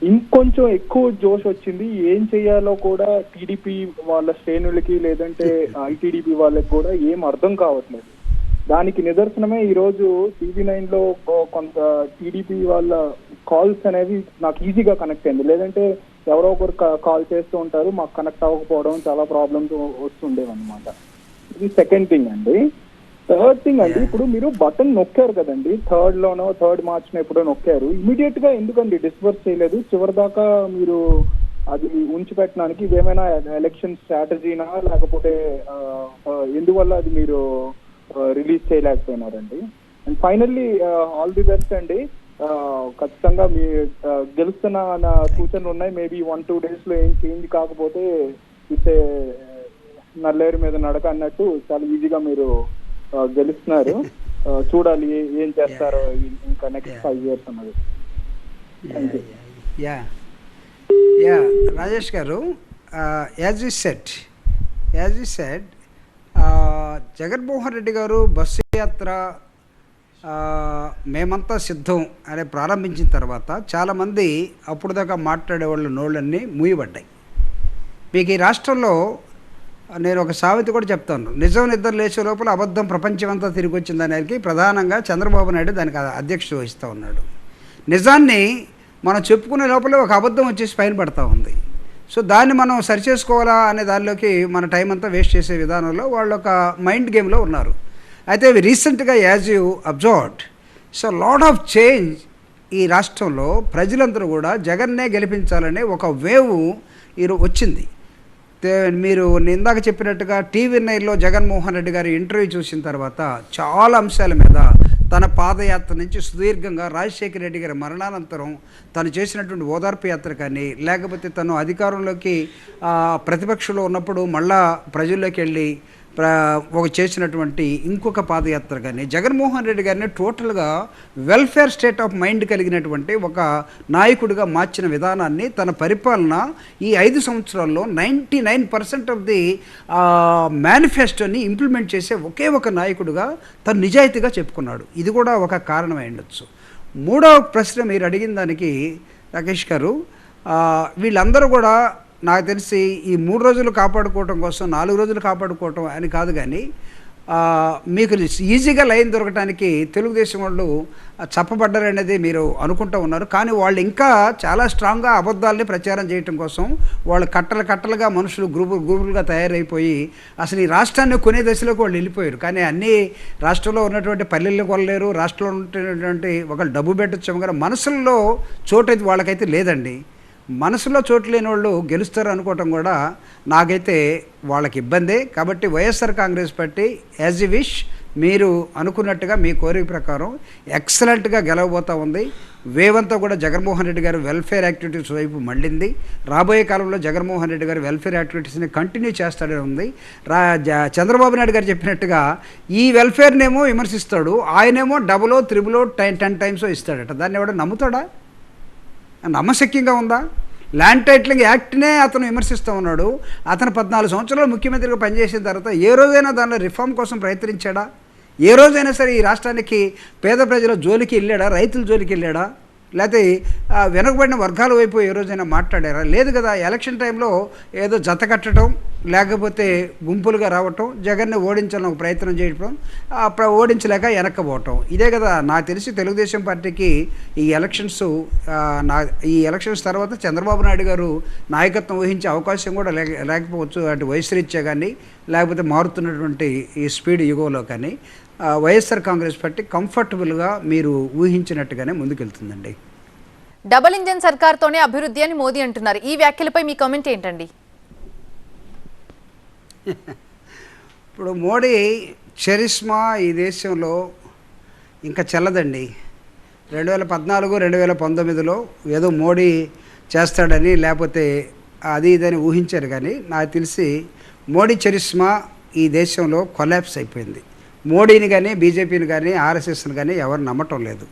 ఇంకొంచెం ఎక్కువ జోష్ వచ్చింది. ఏం చేయాలో కూడా టీడీపీ వాళ్ళ శ్రేణులకి లేదంటే ఐటీడీపీ వాళ్ళకి కూడా ఏం అర్థం కావట్లేదు. దానికి నిదర్శనమే ఈరోజు TV9 లో కొంత టీడీపీ వాళ్ళ కాల్స్ అనేవి నాకు ఈజీగా కనెక్ట్ అయింది. లేదంటే ఎవరో ఒకరు కాల్ చేస్తూ ఉంటారు, మాకు కనెక్ట్ అవ్వకపోవడం చాలా ప్రాబ్లమ్స్ వస్తుండేవి అనమాట. ఇది సెకండ్ థింగ్ అండి. థర్డ్ థింగ్ అండి, ఇప్పుడు మీరు బటన్ నొక్కారు కదండి, 3rd March ఎప్పుడో నొక్కారు, ఇమీడియట్ గా ఎందుకండి డిస్పర్స్ చేయలేదు? చివరి దాకా మీరు అది ఉంచిపెట్టడానికి ఇదేమైనా ఎలక్షన్ స్ట్రాటజీనా, లేకపోతే ఎందువల్ల అది మీరు రిలీజ్ చేయలేకపోయినారండి? And finally all the best అండి. ఖచ్చితంగా మీ గెలుస్తున్న నా సూచనలు ఉన్నాయి. మేబీ 1-2 days లో ఏం చేంజ్ కాకపోతే ఇట్టే నల్లేరు మీద నడక అన్నట్టు చాలా ఈజీగా మీరు గెలుస్తున్నారు. చూడాలి ఏం చేస్తారో ఇంకా నెక్స్ట్ 5 years అన్నది. రాజేష్ గారు, as you said Jaganmohan Reddy గారు బస్సు యాత్ర మేమంతా సిద్ధం అని ప్రారంభించిన తర్వాత చాలామంది అప్పుడు దాకా మాట్లాడే వాళ్ళ నోళ్ళన్నీ మూయబడ్డాయి. మీకు ఈ రాష్ట్రంలో నేను ఒక సామెత కూడా చెప్తాను. నిజం నిద్ర లేచే లోపల అబద్ధం ప్రపంచమంతా తిరిగి వచ్చిందనేది ప్రధానంగా చంద్రబాబు నాయుడు దానికి అధ్యక్షత వహిస్తూ ఉన్నాడు. నిజాన్ని మనం చెప్పుకునే లోపల ఒక అబద్ధం వచ్చేసి పైన పడతా ఉంది. సో దాన్ని మనం సరిచేసుకోవాలా అనే దానిలోకి మన టైం అంతా వేస్ట్ చేసే విధానంలో వాళ్ళు ఒక మైండ్ గేమ్లో ఉన్నారు. అయితే రీసెంట్గా as you observed, so lot of change ఈ రాష్ట్రంలో ప్రజలందరూ కూడా జగన్నే గెలిపించాలనే ఒక వేవ్ వచ్చింది. మీరు ఇందాక చెప్పినట్టుగా టీవీ నైన్లో జగన్మోహన్ రెడ్డి గారి ఇంటర్వ్యూ చూసిన తర్వాత చాలా అంశాల మీద తన పాదయాత్ర నుంచి సుదీర్ఘంగా రాజశేఖర రెడ్డి గారి మరణానంతరం తను చేసినటువంటి ఓదార్పు యాత్ర కానీ, లేకపోతే తను అధికారంలోకి ప్రతిపక్షంలో ఉన్నప్పుడు మళ్ళా ప్రజల్లోకి వెళ్ళి ఒక చేసినటువంటి ఇంకొక పాదయాత్ర కానీ, జగన్మోహన్ రెడ్డి గారిని టోటల్గా వెల్ఫేర్ స్టేట్ ఆఫ్ మైండ్ కలిగినటువంటి ఒక నాయకుడిగా మార్చిన విధానాన్ని తన పరిపాలన ఈ 5 సంవత్సరాల్లో 99% ఆఫ్ ది మేనిఫెస్టోని ఇంప్లిమెంట్ చేసే ఒకే ఒక నాయకుడిగా తను నిజాయితీగా చెప్పుకున్నాడు. ఇది కూడా ఒక కారణమై ఉండొచ్చు. మూడవ ప్రశ్న మీరు అడిగిన దానికి రాకేష్ గారు, వీళ్ళందరూ కూడా నాకు తెలిసి ఈ 3 రోజులు కాపాడుకోవటం కోసం 4 రోజులు కాపాడుకోవటం అని కాదు, కానీ మీకు ఈజీగా లైన్ దొరకటానికి తెలుగుదేశం వాళ్ళు చెప్పబడ్డారనేది మీరు అనుకుంటూ ఉన్నారు. కానీ వాళ్ళు ఇంకా చాలా స్ట్రాంగ్గా అబద్ధాలని ప్రచారం చేయటం కోసం వాళ్ళు కట్టలుగా మనుషులు గ్రూపులుగా తయారైపోయి అసలు ఈ రాష్ట్రాన్ని కొనే దశలోకి వాళ్ళు వెళ్ళిపోయారు. కానీ అన్ని రాష్ట్రంలో ఉన్నటువంటి పల్లెలను కొనలేరు, రాష్ట్రంలో ఉన్నటువంటి ఒక డబ్బు పెట్టచ్చు, కానీ మనసుల్లో చోటు వాళ్ళకైతే లేదండి. మనసులో చోటు లేని వాళ్ళు గెలుస్తారు అనుకోవటం కూడా నాకైతే వాళ్ళకి ఇబ్బందే. కాబట్టి YSR Congress party as a wish మీరు అనుకున్నట్టుగా మీ కోరిక ప్రకారం ఎక్సలెంట్గా గెలవబోతూ ఉంది. వేవంతా కూడా జగన్మోహన్ రెడ్డి గారు వెల్ఫేర్ యాక్టివిటీస్ వైపు మళ్ళింది. రాబోయే కాలంలో జగన్మోహన్ రెడ్డి గారు వెల్ఫేర్ యాక్టివిటీస్ని కంటిన్యూ చేస్తాడని ఉంది. చంద్రబాబు నాయుడు గారు చెప్పినట్టుగా ఈ వెల్ఫేర్నేమో విమర్శిస్తాడు, ఆయనేమో 10 టైమ్స్ ఇస్తాడట. దాన్ని ఎవడో నమ్ముతాడా? నమ్మశక్యంగా ఉందా? ల్యాండ్ టైటిలింగ్ యాక్ట్నే అతను విమర్శిస్తూ ఉన్నాడు. అతను 14 సంవత్సరాలు ముఖ్యమంత్రిగా పనిచేసిన తర్వాత ఏ రోజైనా దానిలో రిఫార్మ్ కోసం ప్రయత్నించాడా? ఏ రోజైనా సరే ఈ రాష్ట్రానికి పేద ప్రజల జోలికి వెళ్ళాడా? రైతుల జోలికి వెళ్ళాడా? లేకపోతే వెనుకబడిన వర్గాల వైపు ఏ రోజైనా మాట్లాడారా? లేదు కదా. ఎలక్షన్ టైంలో ఏదో జత కట్టడం, లేకపోతే గుంపులుగా రావటం, జగన్ని ఓడించాలని ఒక ప్రయత్నం చేయడం, ఓడించలేక వెనక్కపోవటం, ఇదే కదా. నాకు తెలిసి తెలుగుదేశం పార్టీకి ఈ ఎలక్షన్స్ తర్వాత చంద్రబాబు నాయుడు గారు నాయకత్వం వహించే అవకాశం కూడా లేకపోవచ్చు. అటు వయసురీత్యా కానీ, లేకపోతే మారుతున్నటువంటి ఈ స్పీడ్ యుగంలో కానీ వైఎస్ఆర్ కాంగ్రెస్ పార్టీ కంఫర్టబుల్గా మీరు ఊహించినట్టుగానే ముందుకెళ్తుందండి. డబుల్ ఇంజన్ సర్కార్తోనే అభివృద్ధి అని మోదీ అంటున్నారు. ఈ వ్యాఖ్యలపై మీ కామెంట్ ఏంటండి? ఇప్పుడు మోడీ చరిష్మా ఈ దేశంలో ఇంకా చెల్లదండి. 2014, 2019లో ఏదో మోడీ చేస్తాడని లేకపోతే అది ఇదని ఊహించారు, కానీ నాకు తెలిసి మోడీ చరిష్మా ఈ దేశంలో కొలాప్స్ అయిపోయింది. మోడీని కానీ, బీజేపీని కానీ, ఆర్ఎస్ఎస్ని కానీ ఎవరు నమ్మటం లేదు.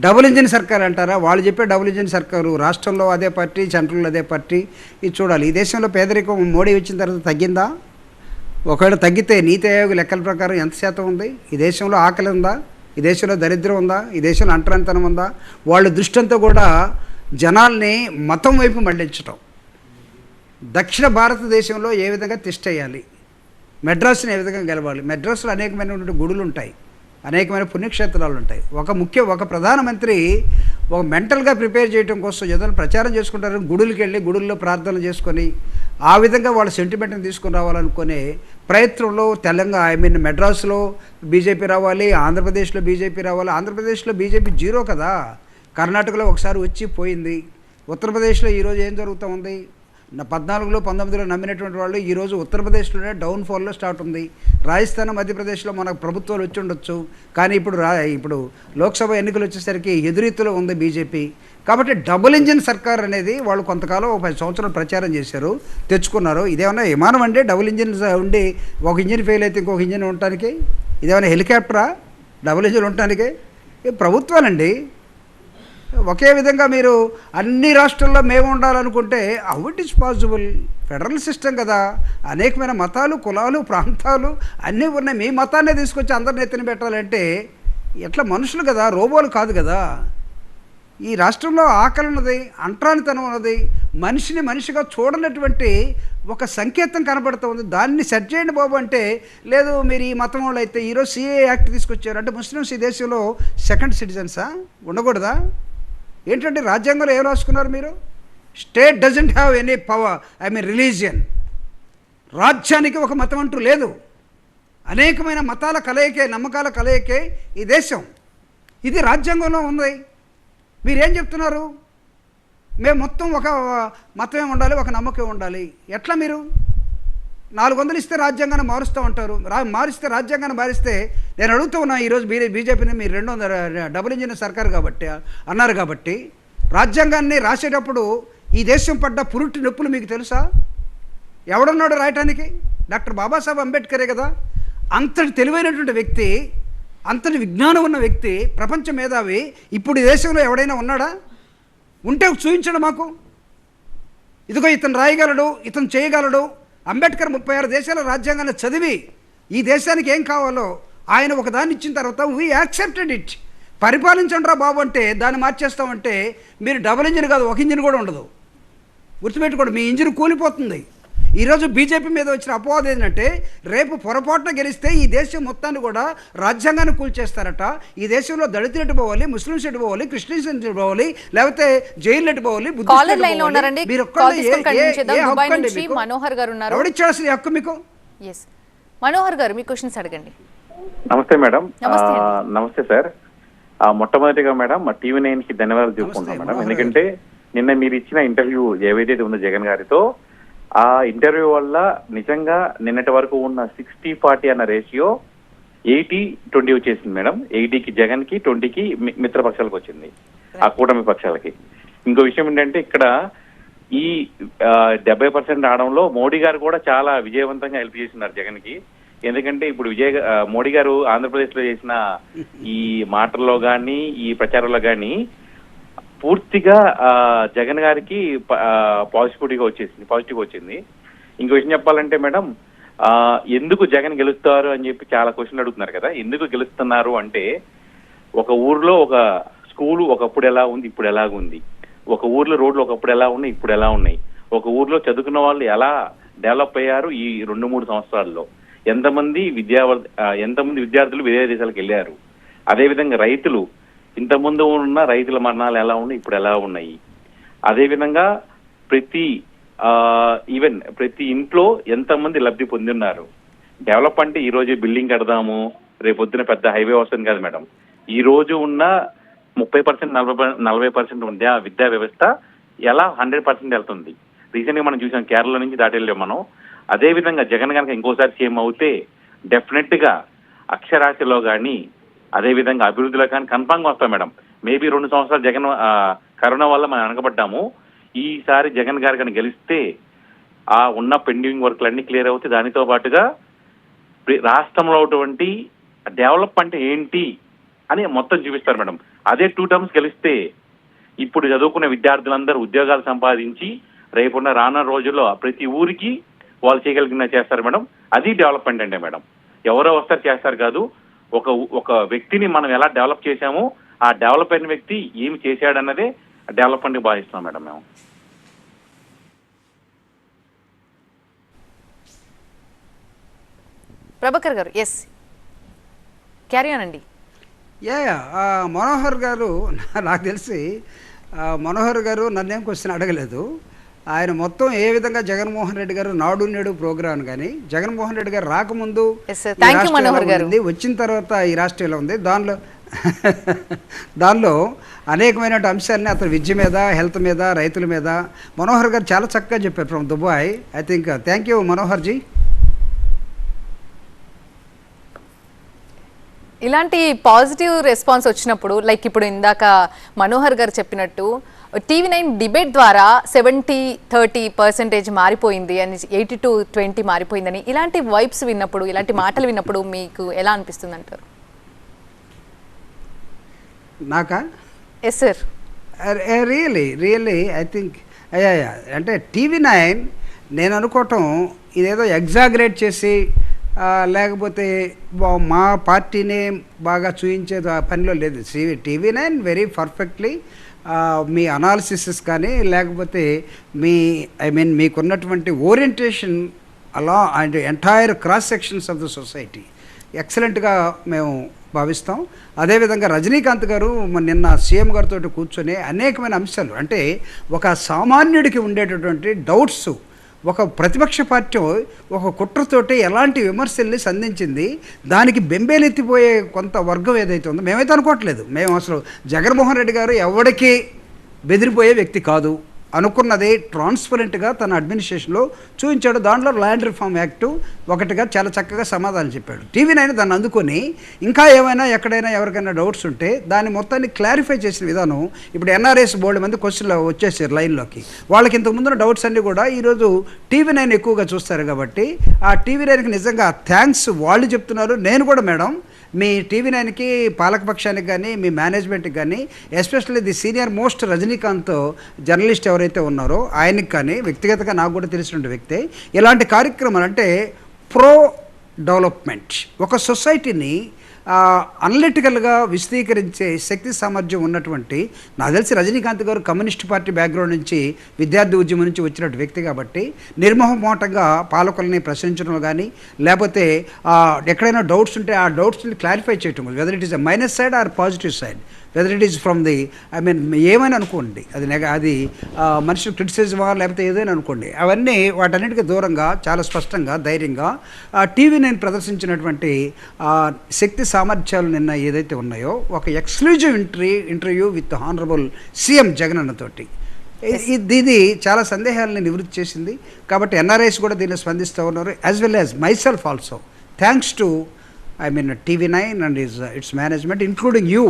డబుల్ ఇంజిన్ సర్కార్ అంటారా? వాళ్ళు చెప్పే డబుల్ ఇంజిన్ సర్కారు రాష్ట్రంలో అదే పార్టీ, సెంట్రల్లో అదే పార్టీ. ఇది చూడాలి. ఈ దేశంలో పేదరికం మోడీ వచ్చిన తర్వాత తగ్గిందా? ఒకవేళ తగ్గితే నీతి ఆయోగ్ లెక్కల ప్రకారం ఎంత శాతం ఉంది? ఈ దేశంలో ఆకలి ఉందా? ఈ దేశంలో దరిద్రం ఉందా? ఈ దేశంలో అంటరానితనం ఉందా? వాళ్ళ దృష్టి అంతా కూడా జనాల్ని మతం వైపు మళ్లించటం. దక్షిణ భారతదేశంలో ఏ విధంగా తిష్టేయాలి, మెడ్రాస్ని ఏ విధంగా గెలవాలి. మెడ్రాస్లో అనేకమైనటువంటి గుడులు ఉంటాయి, అనేకమైన పుణ్యక్షేత్రాలు ఉంటాయి. ఒక ప్రధానమంత్రి ఒక మెంటల్గా ప్రిపేర్ చేయడం కోసం ఏదైనా ప్రచారం చేసుకుంటారు, గుడులకి వెళ్ళి గుడుల్లో ప్రార్థనలు చేసుకొని ఆ విధంగా వాళ్ళ సెంటిమెంట్ని తీసుకుని రావాలనుకునే ప్రయత్నంలో మెడ్రాస్లో బీజేపీ రావాలి, ఆంధ్రప్రదేశ్లో బీజేపీ రావాలి. ఆంధ్రప్రదేశ్లో బీజేపీ జీరో కదా. కర్ణాటకలో ఒకసారి వచ్చి పోయింది. ఉత్తరప్రదేశ్లో ఈరోజు ఏం జరుగుతూ ఉంది? 14లో 19లో నమ్మినటువంటి వాళ్ళు ఈరోజు ఉత్తరప్రదేశ్లోనే డౌన్ఫాల్లో స్టార్ట్ ఉంది. రాజస్థాన్, మధ్యప్రదేశ్లో మనకు ప్రభుత్వాలు వచ్చి ఉండొచ్చు, కానీ ఇప్పుడు లోక్సభ ఎన్నికలు వచ్చేసరికి ఎదురీతులో ఉంది బీజేపీ. కాబట్టి డబుల్ ఇంజిన్ సర్కార్ అనేది వాళ్ళు కొంతకాలం 10 సంవత్సరాలు ప్రచారం చేశారు, తెచ్చుకున్నారు. ఇదేమన్నా విమానం అండి? డబుల్ ఇంజిన్ ఉండి ఒక ఇంజిన్ ఫెయిల్ అయితే ఇంకొక ఇంజిన్ ఉండటానికి? ఇదేమన్నా హెలికాప్టరా డబుల్ ఇంజిన్ ఉండటానికి? ప్రభుత్వాలండి. ఒకే విధంగా మీరు అన్ని రాష్ట్రాల్లో మేము ఉండాలనుకుంటే how it is possible? Federal system కదా, అనేకమైన మతాలు, కులాలు, ప్రాంతాలు అన్నీ ఉన్నాయి. మీ మతాన్నే తీసుకొచ్చి అందరిని ఎత్తిన పెట్టాలంటే ఎట్లా? మనుషులు కదా, రోబోలు కాదు కదా. ఈ రాష్ట్రంలో ఆకలి ఉన్నది, అంటరానితనం ఉన్నది, మనిషిని మనిషిగా చూడనటువంటి ఒక సంకేతం కనబడుతూ ఉంది. దాన్ని సెట్ చేయండి బాబు అంటే లేదు. మీరు ఈ మతం వాళ్ళు అయితే ఈరోజు సిఏ యాక్ట్ తీసుకొచ్చారు అంటే ముస్లిమ్స్ ఈ దేశంలో సెకండ్ సిటిజన్సా? ఉండకూడదా? ఏంటంటే రాజ్యాంగంలో ఏం రాసుకున్నారు మీరు? State doesn't have any power, religion. రాజ్యానికి ఒక మతం అంటూ లేదు. అనేకమైన మతాల కలయికే, నమ్మకాల కలయికే ఈ దేశం. ఇది రాజ్యాంగంలో ఉంది. మీరేం చెప్తున్నారు? మేము మొత్తం ఒక మతమే ఉండాలి, ఒక నమ్మకం ఉండాలి. ఎట్లా మీరు 400 ఇస్తే రాజ్యాంగాన్ని మారుస్తూ ఉంటారు. మారిస్తే రాజ్యాంగాన్ని మారిస్తే నేను అడుగుతూ ఉన్నా ఈరోజు బీజేపీని మీరు 200 డబుల్ ఇంజిన్ సర్కారు కాబట్టి అన్నారు. కాబట్టి రాజ్యాంగాన్ని రాసేటప్పుడు ఈ దేశం పడ్డ పురుటి నొప్పులు మీకు తెలుసా? ఎవడున్నాడు రాయటానికి? డాక్టర్ బాబాసాహెబ్ అంబేద్కరే కదా. అంతటి తెలివైనటువంటి వ్యక్తి, అంతటి విజ్ఞానం ఉన్న వ్యక్తి, ప్రపంచ మేధావి ఇప్పుడు ఈ దేశంలో ఎవడైనా ఉన్నాడా? ఉంటే చూపించడం మాకు. ఇదిగో ఇతను రాయగలడు, ఇతను చేయగలడు. అంబేద్కర్ 36 దేశాల రాజ్యాంగాన్ని చదివి ఈ దేశానికి ఏం కావాలో ఆయన ఒకదాన్ని ఇచ్చిన తర్వాత వీ యాక్సెప్టెడ్ ఇట్. పరిపాలించండి రా బాబు అంటే దాన్ని మార్చేస్తామంటే మీరు డబుల్ ఇంజిన్ కాదు, ఒక ఇంజిన్ కూడా ఉండదు. గుర్తుపెట్టుకోండి, మీ ఇంజిన్ కూలిపోతుంది. ఈరోజు బీజేపీ మీద వచ్చిన అపవాదం ఏంటంటే రేపు పొరపాటున గెలిస్తే ఈ దేశం మొత్తాన్ని కూడా రాజ్యాంగాన్ని కూల్చేస్తారట. ఈ దేశంలో దళితులు ఎటు పోవాలి, ముస్లింస్ ఎటు పోవాలి, క్రిస్టియన్స్ ఎటు పోవాలి, లేకపోతే జైలు ఎటు పోవాలి, మనోహర్ గారు ఉన్నారు. ఎవడిచ్చాడు అసలు హక్కు మీకు? మనోహర్ గారు మీ క్వశ్చన్స్ అడగండి. నమస్తే మేడం. నమస్తే సార్. మొట్టమొదటిగా మేడం మా TV9 కి ధన్యవాదాలు చెప్పుకుంటున్నాం మేడం. ఎందుకంటే నిన్న మీరు ఇచ్చిన ఇంటర్వ్యూ ఏవైతే ఉందో జగన్ గారితో, ఆ ఇంటర్వ్యూ వల్ల నిజంగా నిన్నటి వరకు ఉన్న 60-40 అన్న రేషియో 80-20 వచ్చేసింది మేడం. 80కి జగన్ కి, 20కి మిత్రపక్షాలకు వచ్చింది, ఆ కూటమి పక్షాలకి. ఇంకో విషయం ఏంటంటే ఇక్కడ ఈ 70% రావడంలో మోడీ గారు కూడా చాలా విజయవంతంగా హెల్ప్ చేస్తున్నారు జగన్ కి. ఎందుకంటే ఇప్పుడు మోడీ గారు ఆంధ్రప్రదేశ్ లో చేసిన ఈ మాటల్లో కానీ ఈ ప్రచారంలో కానీ పూర్తిగా జగన్ గారికి పాజిటివ్ వచ్చింది. ఇంకో విషయం చెప్పాలంటే మేడం, ఎందుకు జగన్ గెలుస్తారు అని చెప్పి చాలా క్వశ్చన్లు అడుగుతున్నారు కదా. ఎందుకు గెలుస్తున్నారు అంటే, ఒక ఊర్లో ఒక స్కూలు ఒకప్పుడు ఎలా ఉంది, ఇప్పుడు ఎలాగుంది. ఒక ఊర్లో రోడ్లు ఒకప్పుడు ఎలా ఉన్నాయి, ఇప్పుడు ఎలా ఉన్నాయి. ఒక ఊర్లో చదువుకున్న వాళ్ళు ఎలా డెవలప్ అయ్యారు ఈ 2-3 సంవత్సరాల్లో. ఎంతమంది విద్యార్థులు విదేశ దేశాలకు వెళ్ళారు. అదేవిధంగా రైతులు, ఇంతకుముందు ఉన్న రైతుల మరణాలు ఎలా ఉన్నాయి, ఇప్పుడు ఎలా ఉన్నాయి. అదేవిధంగా ప్రతి ఇంట్లో ఎంతమంది లబ్ధి పొందున్నారు. డెవలప్ అంటే ఈ రోజు బిల్డింగ్ కడదాము, రేపొద్దున పెద్ద హైవే వస్తుంది కదా మేడం. ఈ రోజు ఉన్న 30%, 40% విద్యా వ్యవస్థ ఎలా 100% వెళ్తుంది. రీసెంట్ గా మనం చూసాం, కేరళ నుంచి దాటి వెళ్ళాం మనం. అదే విధంగా జగన్ కనుక ఇంకోసారి సీఎం అవుతే డెఫినెట్ గా అక్షరాస్యలో కానీ అదేవిధంగా అభివృద్ధిలో కానీ కన్ఫామ్గా వస్తాం మేడం. మేబీ 2 సంవత్సరాలు జగన్ కరోనా వల్ల మనం వెనకబడ్డాము. ఈసారి జగన్ గారు కానీ గెలిస్తే ఆ ఉన్న పెండింగ్ వర్క్లన్నీ క్లియర్ అవుతాయి. దానితో పాటుగా రాష్ట్రంలో ఉన్నటువంటి డెవలప్ అంటే ఏంటి అని మొత్తం చూపిస్తారు మేడం. అదే 2 టర్మ్స్ గెలిస్తే ఇప్పుడు చదువుకున్న విద్యార్థులందరూ ఉద్యోగాలు సంపాదించి రేపున్న రానున్న రోజుల్లో ప్రతి ఊరికి వాళ్ళు చేయగలిగిన చేస్తారు మేడం. అది డెవలప్మెంట్ అంటే మేడం. ఎవరో వస్తారు చేస్తారు కాదు, ఒక వ్యక్తిని మనం ఎలా డెవలప్ చేశామో ఆ డెవలప్ అయిన వ్యక్తి ఏమి చేశాడన్నదే డెవలప్మెంట్ భావిస్తున్నాం మేడం మేము. ప్రభాకర్ గారు క్యారీ ఆన్ అండి. మనోహర్ గారు నాకు తెలిసి మనోహర్ గారు నన్నేం క్వశ్చన్ అడగలేదు. ఆయన మొత్తం ఏ విధంగా జగన్మోహన్ రెడ్డి గారు నాడు నేడు ప్రోగ్రాం కానీ జగన్మోహన్ రెడ్డి గారు రాకముందు వచ్చిన తర్వాత ఈ రాష్ట్రం ఎలా ఉంది, దానిలో అనేకమైన అంశాలని అతని విద్య మీద, హెల్త్ మీద, రైతుల మీద మనోహర్ గారు చాలా చక్కగా చెప్పారు from Dubai. I think thank you Manohar ji. ఇలాంటి పాజిటివ్ రెస్పాన్స్ వచ్చినప్పుడు, లైక్ ఇప్పుడు ఇందాక మనోహర్ గారు చెప్పినట్టు TV9 డిబేట్ ద్వారా 70-30% మారిపోయింది అని, 80-20 మారిపోయిందని, ఇలాంటి వైబ్స్ విన్నప్పుడు, ఇలాంటి మాటలు విన్నప్పుడు మీకు ఎలా అనిపిస్తుంది అంటారు? నాకా? Yes sir. Really I think అంటే TV9 నేను అనుకోవటం ఇదేదో ఎగ్జాగరేట్ చేసి లేకపోతే మా పార్టీనే బాగా చూపించే పనిలో లేదు. TV9 వెరీ పర్ఫెక్ట్లీ మీ అనాలిసిస్ కానీ లేకపోతే మీకున్నటువంటి ఓరియంటేషన్ అలా and entire cross sections of the society ఎక్సలెంట్గా మేము భావిస్తాం. అదేవిధంగా రజనీకాంత్ గారు నిన్న సీఎం గారితో కూర్చొని అనేకమైన అంశాలు, అంటే ఒక సామాన్యుడికి ఉండేటటువంటి డౌట్స్ ఒక ప్రతిపక్ష పార్టీ ఒక కుట్రతోటి ఎలాంటి విమర్శల్ని సంధించింది, దానికి బెంబేలెత్తిపోయే కొంత వర్గం ఏదైతే ఉందో మేమైతే అనుకోవట్లేదు. మేము అసలు జగన్మోహన్ రెడ్డి గారు ఎవరికి బెదిరిపోయే వ్యక్తి కాదు, అనుకున్నది ట్రాన్స్పరెంట్గా తన అడ్మినిస్ట్రేషన్లో చూపించాడు. దాంట్లో ల్యాండ్ రిఫార్మ్ యాక్టు ఒకటిగా చాలా చక్కగా సమాధానం చెప్పాడు. టీవీ9 దాన్ని అందుకొని ఇంకా ఏమైనా ఎక్కడైనా ఎవరికైనా డౌట్స్ ఉంటే దాన్ని మొత్తాన్ని క్లారిఫై చేసిన విధానం. ఇప్పుడు ఎన్ఆర్ఎస్ బోర్డు మంది క్వశ్చన్లు వచ్చేసారు లైన్లోకి. వాళ్ళకి ఇంతకుముందున్న డౌట్స్ అన్నీ కూడా ఈరోజు టీవీ9 ఎక్కువగా చూస్తారు కాబట్టి ఆ టీవీ9కి నిజంగా థ్యాంక్స్ వాళ్ళు చెప్తున్నారు. నేను కూడా మేడం మీ టీవీ9కి పాలకపక్షానికి కానీ మీ మేనేజ్మెంట్కి కానీ especially the senior most Rajinikanth journalist ఎవరైతే ఉన్నారో ఆయనకి కానీ వ్యక్తిగతంగా నాకు కూడా తెలిసిన వ్యక్తే ఇలాంటి కార్యక్రమాలు అంటే ప్రో డెవలప్మెంట్ ఒక సొసైటీని అనలిటికల్గా విశదీకరించే శక్తి సామర్థ్యం ఉన్నటువంటి, నాకు తెలిసి రజనీకాంత్ గారు కమ్యూనిస్ట్ పార్టీ బ్యాక్గ్రౌండ్ నుంచి విద్యార్థి ఉద్యమం నుంచి వచ్చినటువంటి వ్యక్తి కాబట్టి నిర్మోహమాటంగా పాలకుల్ని ప్రశ్నించడం కానీ లేకపోతే ఎక్కడైనా డౌట్స్ ఉంటే ఆ డౌట్స్ని క్లారిఫై చేయటం, whether it is a minus side or positive side, whether it is from the ఏమైనా అనుకోండి, అది మనుషులు క్రిటిసిజమా లేకపోతే ఏదైనా అనుకోండి, అవన్నీ వాటన్నిటికీ దూరంగా చాలా స్పష్టంగా ధైర్యంగా టీవీ9 ప్రదర్శించినటువంటి శక్తి సామర్థ్యాలు నిన్న ఏదైతే ఉన్నాయో ఒక exclusive interview with honourable CM Jagan అన్నతోటి ఇది చాలా సందేహాలని నివృత్తి చేసింది. కాబట్టి ఎన్ఆర్ఐస్ కూడా దీన్ని స్పందిస్తూ ఉన్నారు, as well as myself also thanks to TV9 and it's management including you.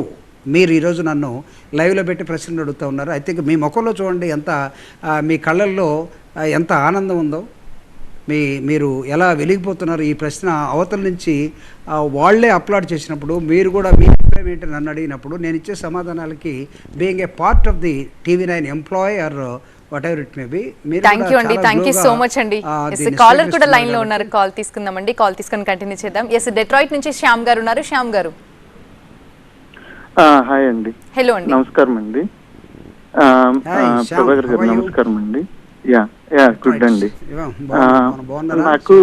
మీరు ఈరోజు నన్ను లైవ్లో పెట్టి ప్రశ్నలు అడుగుతూ ఉన్నారు. ఐ థింక్ మీ ముఖంలో చూడండి ఎంత మీ కళ్ళల్లో ఎంత ఆనందం ఉందో, మీరు ఎలా వెలిగిపోతున్నారు. ఈ ప్రశ్న అవతల నుంచి వాళ్ళే అప్లోడ్ చేసినప్పుడు మీరు కూడా మీ అభిప్రాయం ఏంటి నన్ను అడిగినప్పుడు నేను ఇచ్చే సమాధానాలకి being a part of the TV9 employee or whatever it may be. Thank you అండి, థ్యాంక్ యూ సో మచ్ అండి. కాలర్ కూడా లైన్ లో ఉన్నారు, కాల్ తీసుకుందామండి. కాల్ తీసుకొని కంటిన్యూ చేద్దాం. ఎస్, డెట్రాయిట్ నుంచి శ్యామ్ గారు ఉన్నారు. శ్యామ్ గారు హాయ్ అండి. హలో అండి, నమస్కారం అండి. ప్రభాకర్ గారు నమస్కారం అండి. గుడ్ అండి. నాకు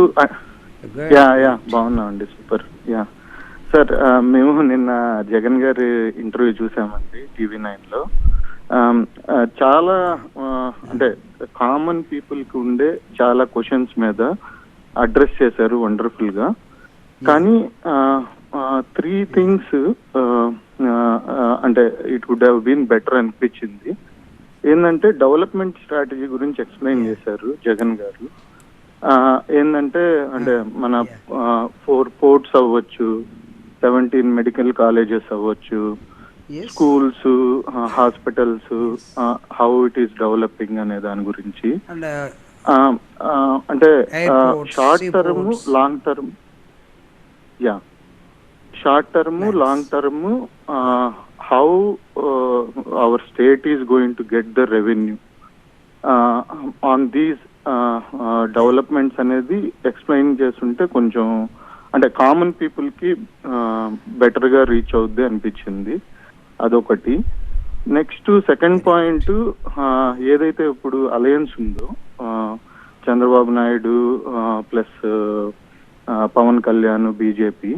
బాగున్నామండి, సూపర్. సార్, మేము నిన్న జగన్ గారి ఇంటర్వ్యూ చూసామండి టీవీ9లో. చాలా అంటే కామన్ పీపుల్ కి ఉండే చాలా క్వశ్చన్స్ మీద అడ్రస్ చేశారు వండర్ఫుల్ గా. కానీ 3 థింగ్స్ అంటే it would have been better అనిపించింది. ఏంటంటే డెవలప్మెంట్ స్ట్రాటజీ గురించి ఎక్స్ప్లెయిన్ చేశారు జగన్ గారు. ఏంటంటే అంటే మన 4 పోర్ట్స్ అవ్వచ్చు, 17 మెడికల్ కాలేజెస్ అవ్వచ్చు, schools, hospitals, how it is developing అనే దాని గురించి. అంటే short term, long term, short term, long term, how our state is going to get the revenue on these developments అనేది ఎక్స్ప్లెయిన్ చేస్తుంటే కొంచెం అంటే కామన్ పీపుల్ కి బెటర్ గా రీచ్ అవుద్ది అనిపించింది. అదొకటి. నెక్స్ట్ సెకండ్ పాయింట్, ఏదైతే ఇప్పుడు అలయన్స్ ఉందో Chandrababu Naidu plus Pawan Kalyan BJP,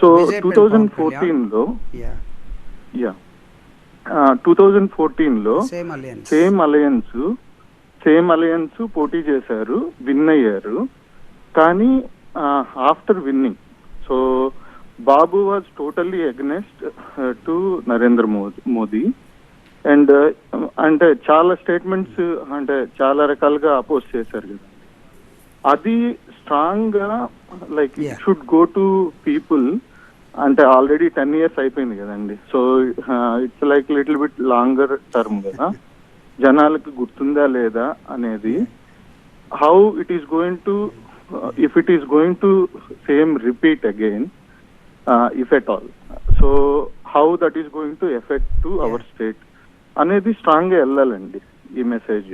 so 2014లో 2014లో సేమ్ అలయన్స్ పోటీ చేశారు, విన్ అయ్యారు. కానీ after winning, so Babu was totally against to Narendra Modi and అంటే చాలా స్టేట్మెంట్స్ అంటే చాలా రకాలుగా అపోజ్ చేశారు కదా. అది స్ట్రాంగ్ గా like it should go to people. అంటే ఆల్రెడీ 10 years అయిపోయింది కదండి, so it's like little bit longer term కదా. జనాలకు గుర్తుందా లేదా అనేది, how it is going to, if it is going to same repeat again, if at all, so how that is going to effect to our state అనేది strong గా వెళ్ళాలండి ఈ message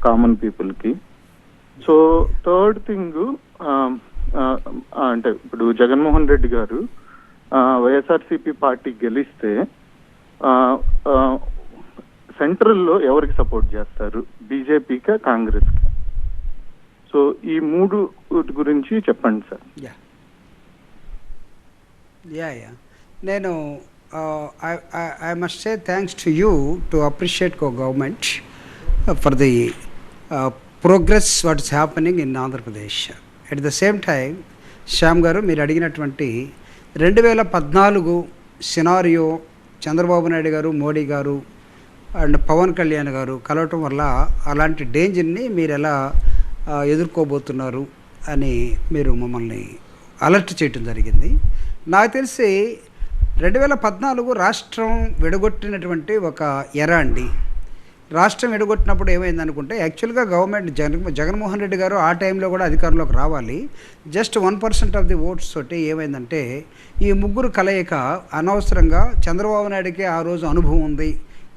common people కి. సో థర్డ్ థింగ్, అంటే ఇప్పుడు జగన్మోహన్ రెడ్డి గారు YSRCP party గెలిస్తే సెంట్రల్లో ఎవరికి సపోర్ట్ చేస్తారు, బీజేపీకా కాంగ్రెస్కా? సో ఈ 3 గురించి చెప్పండి సార్. నేను I must say thanks to you to appreciate government for the progress what is happening in Andhra Pradesh. At the same time Shyam గారు మీరు అడిగినటువంటి 2014 సినారియో చంద్రబాబు నాయుడు గారు, మోడీ గారు అండ్ పవన్ కళ్యాణ్ గారు కలవటం వల్ల అలాంటి డేంజర్ని మీరు ఎలా ఎదుర్కోబోతున్నారు అని మీరు మమ్మల్ని అలర్ట్ చేయటం జరిగింది. నాకు తెలిసి 2014 రాష్ట్రం విడగొట్టినటువంటి ఒక ఎరా అండి. రాష్ట్రం విడగొట్టినప్పుడు ఏమైందనుకుంటే యాక్చువల్గా గవర్నమెంట్ జగన్మోహన్ రెడ్డి గారు ఆ టైంలో కూడా అధికారంలోకి రావాలి. జస్ట్ 1% ఆఫ్ ది ఓట్స్ తోటి ఏమైందంటే ఈ ముగ్గురు కలయిక అనవసరంగా చంద్రబాబు నాయుడికి ఆ రోజు అనుభవం ఉంది,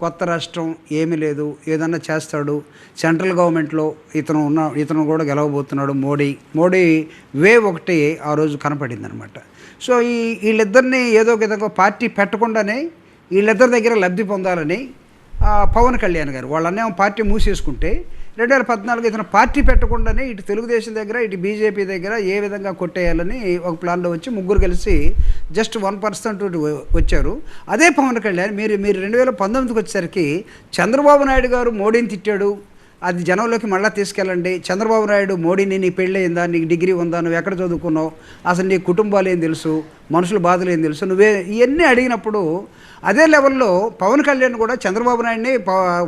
కొత్త రాష్ట్రం ఏమీ లేదు, ఏదన్నా చేస్తాడు, సెంట్రల్ గవర్నమెంట్లో ఇతను కూడా గెలవబోతున్నాడు, మోడీ వేవ్ ఒకటి ఆ రోజు కనపడింది అనమాట. సో వీళ్ళిద్దరిని ఏదో ఒక విధంగా పార్టీ పెట్టకుండానే వీళ్ళిద్దరి దగ్గర లబ్ధి పొందాలని పవన్ కళ్యాణ్ గారు వాళ్ళన్నేమో పార్టీ మూసేసుకుంటే 2014 ఇతను పార్టీ పెట్టకుండానే ఇటు తెలుగుదేశం దగ్గర ఇటు బీజేపీ దగ్గర ఏ విధంగా కొట్టేయాలని ఒక ప్లాన్లో వచ్చి ముగ్గురు కలిసి జస్ట్ 1% వచ్చారు. అదే పవన్ కళ్యాణ్ మీరు 2019కి వచ్చేసరికి చంద్రబాబు నాయుడు గారు మోడీని తిట్టాడు, అది జనంలోకి మళ్ళీ తీసుకెళ్ళండి. చంద్రబాబు నాయుడు మోడీని నీ పెళ్ళయిందా, నీకు డిగ్రీ ఉందా, నువ్వు ఎక్కడ చదువుకున్నావు, అసలు నీ కుటుంబాలు ఏం తెలుసు, మనుషుల బాధలు ఏం తెలుసు, నువ్వే ఇవన్నీ అడిగినప్పుడు అదే లెవెల్లో పవన్ కళ్యాణ్ కూడా చంద్రబాబు నాయుడిని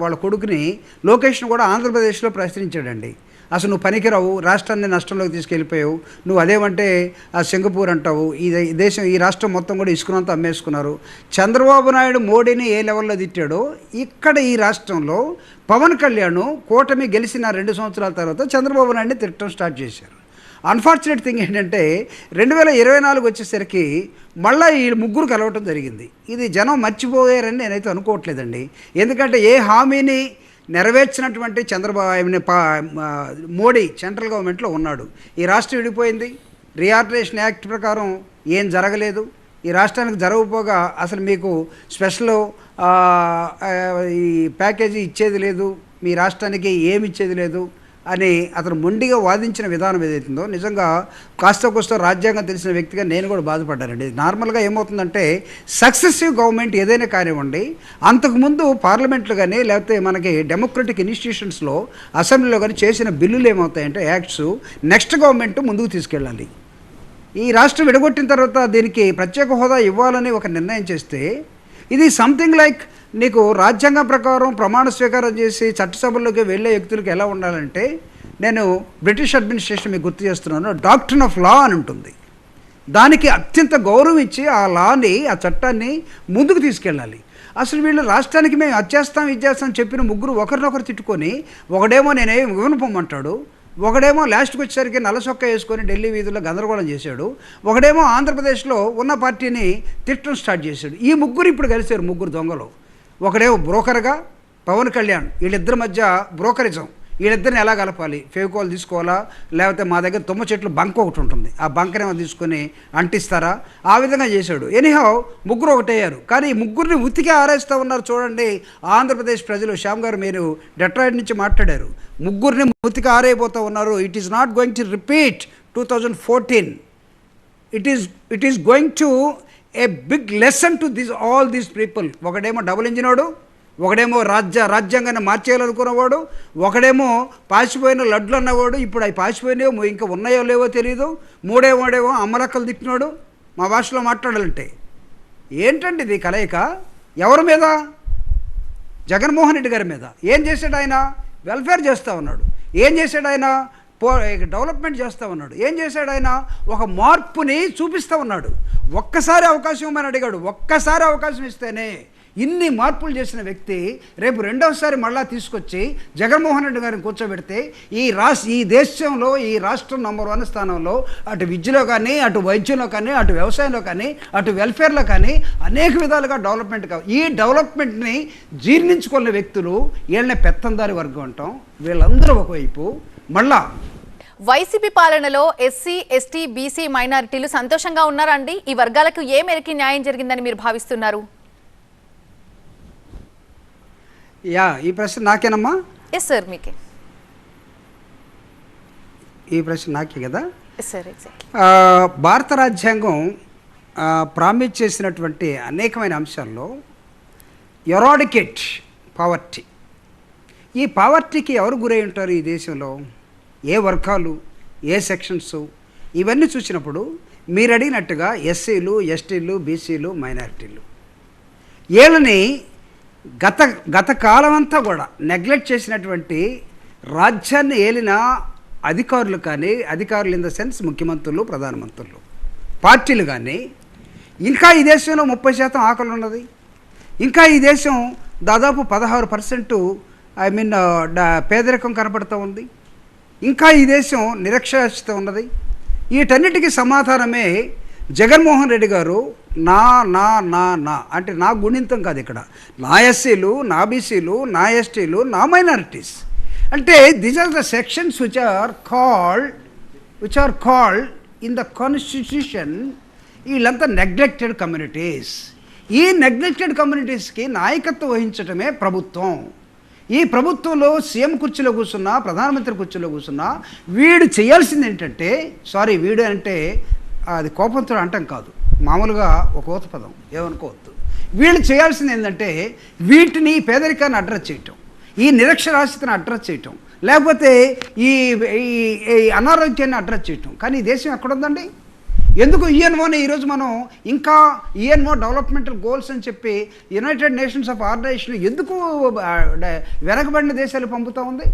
వాళ్ళ కొడుకుని లోకేష్ని కూడా ఆంధ్రప్రదేశ్లో ప్రశ్నించాడండి. అసలు నువ్వు పనికిరావు, రాష్ట్రాన్ని నష్టంలోకి తీసుకెళ్ళిపోయావు, నువ్వు అదేమంటే సింగపూర్ అంటావు, ఈ రాష్ట్రం మొత్తం కూడా ఇసుకునంతా అమ్మేసుకున్నారు. చంద్రబాబు నాయుడు మోడీని ఏ లెవెల్లో తిట్టాడో ఇక్కడ ఈ రాష్ట్రంలో పవన్ కళ్యాణ్ కూటమి గెలిచిన 2 సంవత్సరాల తర్వాత చంద్రబాబు నాయుడిని తిట్టడం స్టార్ట్ చేశారు. అన్ఫార్చునేట్ థింగ్ ఏంటంటే 2024 వచ్చేసరికి మళ్ళీ ఈ ముగ్గురు కలవటం జరిగింది. ఇది జనం మర్చిపోయారని నేనైతే అనుకోవట్లేదండి. ఎందుకంటే ఏ హామీని నెరవేర్చినటువంటి మోడీ సెంట్రల్ గవర్నమెంట్లో ఉన్నాడు. ఈ రాష్ట్రం విడిపోయింది, రీఆర్గనైజేషన్ యాక్ట్ ప్రకారం ఏం జరగలేదు, ఈ రాష్ట్రానికి జరగకపోగా అసలు మీకు స్పెషల్ ఈ ప్యాకేజీ ఇచ్చేది లేదు, మీ రాష్ట్రానికి ఏమి ఇచ్చేది లేదు అని అతను మొండిగా వాదించిన విధానం ఏదైతుందో నిజంగా కాస్త రాజ్యాంగం తెలిసిన వ్యక్తిగా నేను కూడా బాధపడ్డానండి. నార్మల్గా ఏమవుతుందంటే సక్సెసివ్ గవర్నమెంట్ ఏదైనా కానివ్వండి, అంతకుముందు పార్లమెంట్లో కానీ లేకపోతే మనకి డెమోక్రటిక్ ఇన్స్టిట్యూషన్స్లో అసెంబ్లీలో కానీ చేసిన బిల్లులు ఏమవుతాయంటే యాక్ట్స్ నెక్స్ట్ గవర్నమెంట్ ముందుకు తీసుకెళ్ళాలి. ఈ రాష్ట్రం విడగొట్టిన తర్వాత దీనికి ప్రత్యేక హోదా ఇవ్వాలని ఒక నిర్ణయం చేస్తే ఇది సంథింగ్ లైక్ నీకు రాజ్యాంగం ప్రకారం ప్రమాణ స్వీకారం చేసి చట్టసభల్లోకి వెళ్ళే వ్యక్తులకు ఎలా ఉండాలంటే, నేను బ్రిటిష్ అడ్మినిస్ట్రేషన్ మీకు గుర్తు చేస్తున్నాను, డాక్ట్రిన్ ఆఫ్ లా అని ఉంటుంది. దానికి అత్యంత గౌరవం ఇచ్చి ఆ లాని ఆ చట్టాన్ని ముందుకు తీసుకెళ్ళాలి. అసలు వీళ్ళు రాష్ట్రానికి మేము అది చేస్తాం చెప్పిన ముగ్గురు ఒకరినొకరు తిట్టుకొని ఒకడేమో నేనేం వివనపొమ్మంటాడు, ఒకడేమో లాస్ట్కి వచ్చేసరికి నల్లసొక్క వేసుకొని ఢిల్లీ వీధుల్లో గందరగోళం చేశాడు, ఒకడేమో ఆంధ్రప్రదేశ్లో ఉన్న పార్టీని తిట్టడం స్టార్ట్ చేశాడు. ఈ ముగ్గురు ఇప్పుడు కలిశారు, ముగ్గురు దొంగలు. ఒకడేమో బ్రోకర్గా పవన్ కళ్యాణ్, వీళ్ళిద్దరి మధ్య బ్రోకరిజం, వీళ్ళిద్దరిని ఎలా కలపాలి, ఫేవికాల్ తీసుకోవాలా లేకపోతే మా దగ్గర తుమ్మ చెట్లు బంక్ ఒకటి ఉంటుంది, ఆ బంకనేమో తీసుకొని అంటిస్తారా, ఆ విధంగా చేశాడు. ఎనీహౌ ముగ్గురు ఒకటయ్యారు. కానీ ఈ ముగ్గురిని ఉతికి ఆరేస్తూ ఉన్నారు చూడండి ఆంధ్రప్రదేశ్ ప్రజలు. శ్యామ్ గారు మీరు డెట్రాయిడ్ నుంచి మాట్లాడారు, ముగ్గురిని ఉతికి ఆరైపోతూ ఉన్నారు. It is not going to repeat 2014. It is going to a big lesson to all these people. ఒకడేమో డబుల్ ఇంజినోడు, ఒకడేమో రాజ్యాంగాన్ని మార్చేయాలనుకున్నవాడు, ఒకడేమో పాసిపోయిన లడ్లు అన్నవాడు, ఇప్పుడు అవి పాసిపోయినాయో ఇంకా ఉన్నాయో లేవో తెలియదు, మూడేమో అమ్మలక్కలు తిట్టినాడు. మా భాషలో మాట్లాడాలంటే ఏంటండి ఇది కలయిక? ఎవరి మీద? జగన్మోహన్ రెడ్డి గారి మీద. ఏం చేశాడు ఆయన? వెల్ఫేర్ చేస్తూ ఉన్నాడు. ఏం చేశాడు ఆయన? డెవలప్మెంట్ చేస్తూ ఉన్నాడు. ఏం చేశాడు ఆయన? ఒక మార్పుని చూపిస్తూ ఉన్నాడు. ఒక్కసారి అవకాశం ఇవ్వమని అడిగాడు. ఒక్కసారి అవకాశం ఇస్తేనే ఇన్ని మార్పులు చేసిన వ్యక్తి రేపు రెండవసారి మళ్ళా తీసుకొచ్చి జగన్మోహన్ రెడ్డి గారిని కూర్చోబెడితే ఈ దేశంలో ఈ రాష్ట్రం నంబర్ 1 స్థానంలో అటు విద్యలో కానీ, అటు వైద్యంలో కానీ, అటు వ్యవసాయంలో కానీ, అటు వెల్ఫేర్లో కానీ అనేక విధాలుగా డెవలప్మెంట్ కావాలి. ఈ డెవలప్మెంట్ని జీర్ణించుకున్న వ్యక్తులు వీళ్ళని పెత్తందారి వర్గం అంటాం. వీళ్ళందరూ ఒకవైపు మళ్ళా వైసీపీ పాలనలో ఎస్సీ, ఎస్టీ, బీసీ మైనారిటీలు సంతోషంగా ఉన్నారా అండి? ఈ వర్గాలకు ఏ మేరకు న్యాయం జరిగిందని మీరు భావిస్తున్నారు? ఈ ప్రశ్న నాకేనమ్మా? ఎస్ సార్, మీకే. ఈ ప్రశ్న నాకే కదా. Yes sir, exactly. భారత రాజ్యాంగం ప్రామిస్ చేసినటువంటి అనేకమైన అంశాల్లో ఎరాడికేట్ పావర్టీ, ఈ పావర్టీకి ఎవరు గురై ఉంటారు ఈ దేశంలో? ఏ వర్గాలు, ఏ సెక్షన్స్? ఇవన్నీ చూసినప్పుడు మీరు అడిగినట్టుగా ఎస్సీలు, ఎస్టీలు, బీసీలు, మైనారిటీలు వీళ్ళని గత కాలం అంతా కూడా నెగ్లెక్ట్ చేసినటువంటి రాజ్యాన్ని ఏలిన అధికారులు కానీ, అధికారులు ఇన్ ద సెన్స్ ముఖ్యమంత్రులు, ప్రధానమంత్రులు, పార్టీలు కానీ, ఇంకా ఈ దేశంలో 30% ఆకలి ఉన్నది. ఇంకా ఈ దేశం దాదాపు 16% పేదరికం కనపడుతూ ఉంది. ఇంకా ఈ దేశం నిరక్షరాస్యత ఉన్నది. వీటన్నిటికీ సమాధానమే జగన్మోహన్ రెడ్డి గారు నా నా నా నా అంటే నా గుణింతం కాదు ఇక్కడ, నా ఎస్సీలు, నా బీసీలు, నా ఎస్టీలు, నా మైనారిటీస్ అంటే these are the sections which are called in the constitution. వీళ్ళంతా నెగ్లెక్టెడ్ కమ్యూనిటీస్. ఈ నెగ్లెక్టెడ్ కమ్యూనిటీస్కి నాయకత్వం వహించడమే ప్రభుత్వం. ఈ ప్రభుత్వంలో సీఎం కుర్చీలో కూర్చున్నా, ప్రధానమంత్రి కుర్చీలో కూర్చున్నా వీడు చేయాల్సింది ఏంటంటే, వీడు అంటే అది కోపంతో అంటాం కాదు, మామూలుగా ఒక ఊత పదం, ఏమనుకోవద్దు. వీళ్ళు చేయాల్సింది ఏంటంటే వీటిని పేదరికాన్ని అడ్రస్ చేయటం, ఈ నిరక్షరాస్యతను అడ్రస్ చేయటం, లేకపోతే ఈ అనారోగ్యాన్ని అడ్రస్ చేయటం. కానీ ఈ దేశం ఎక్కడుందండి? ఎందుకు ఈఎన్ఓని ఈరోజు మనం ఇంకా ఈఎన్ఓ డెవలప్మెంటల్ గోల్స్ అని చెప్పి యునైటెడ్ నేషన్స్ ఆఫ్ ఆర్గనైజేషన్ ఎందుకు వెనకబడిన దేశాలు పంపుతూ ఉంది?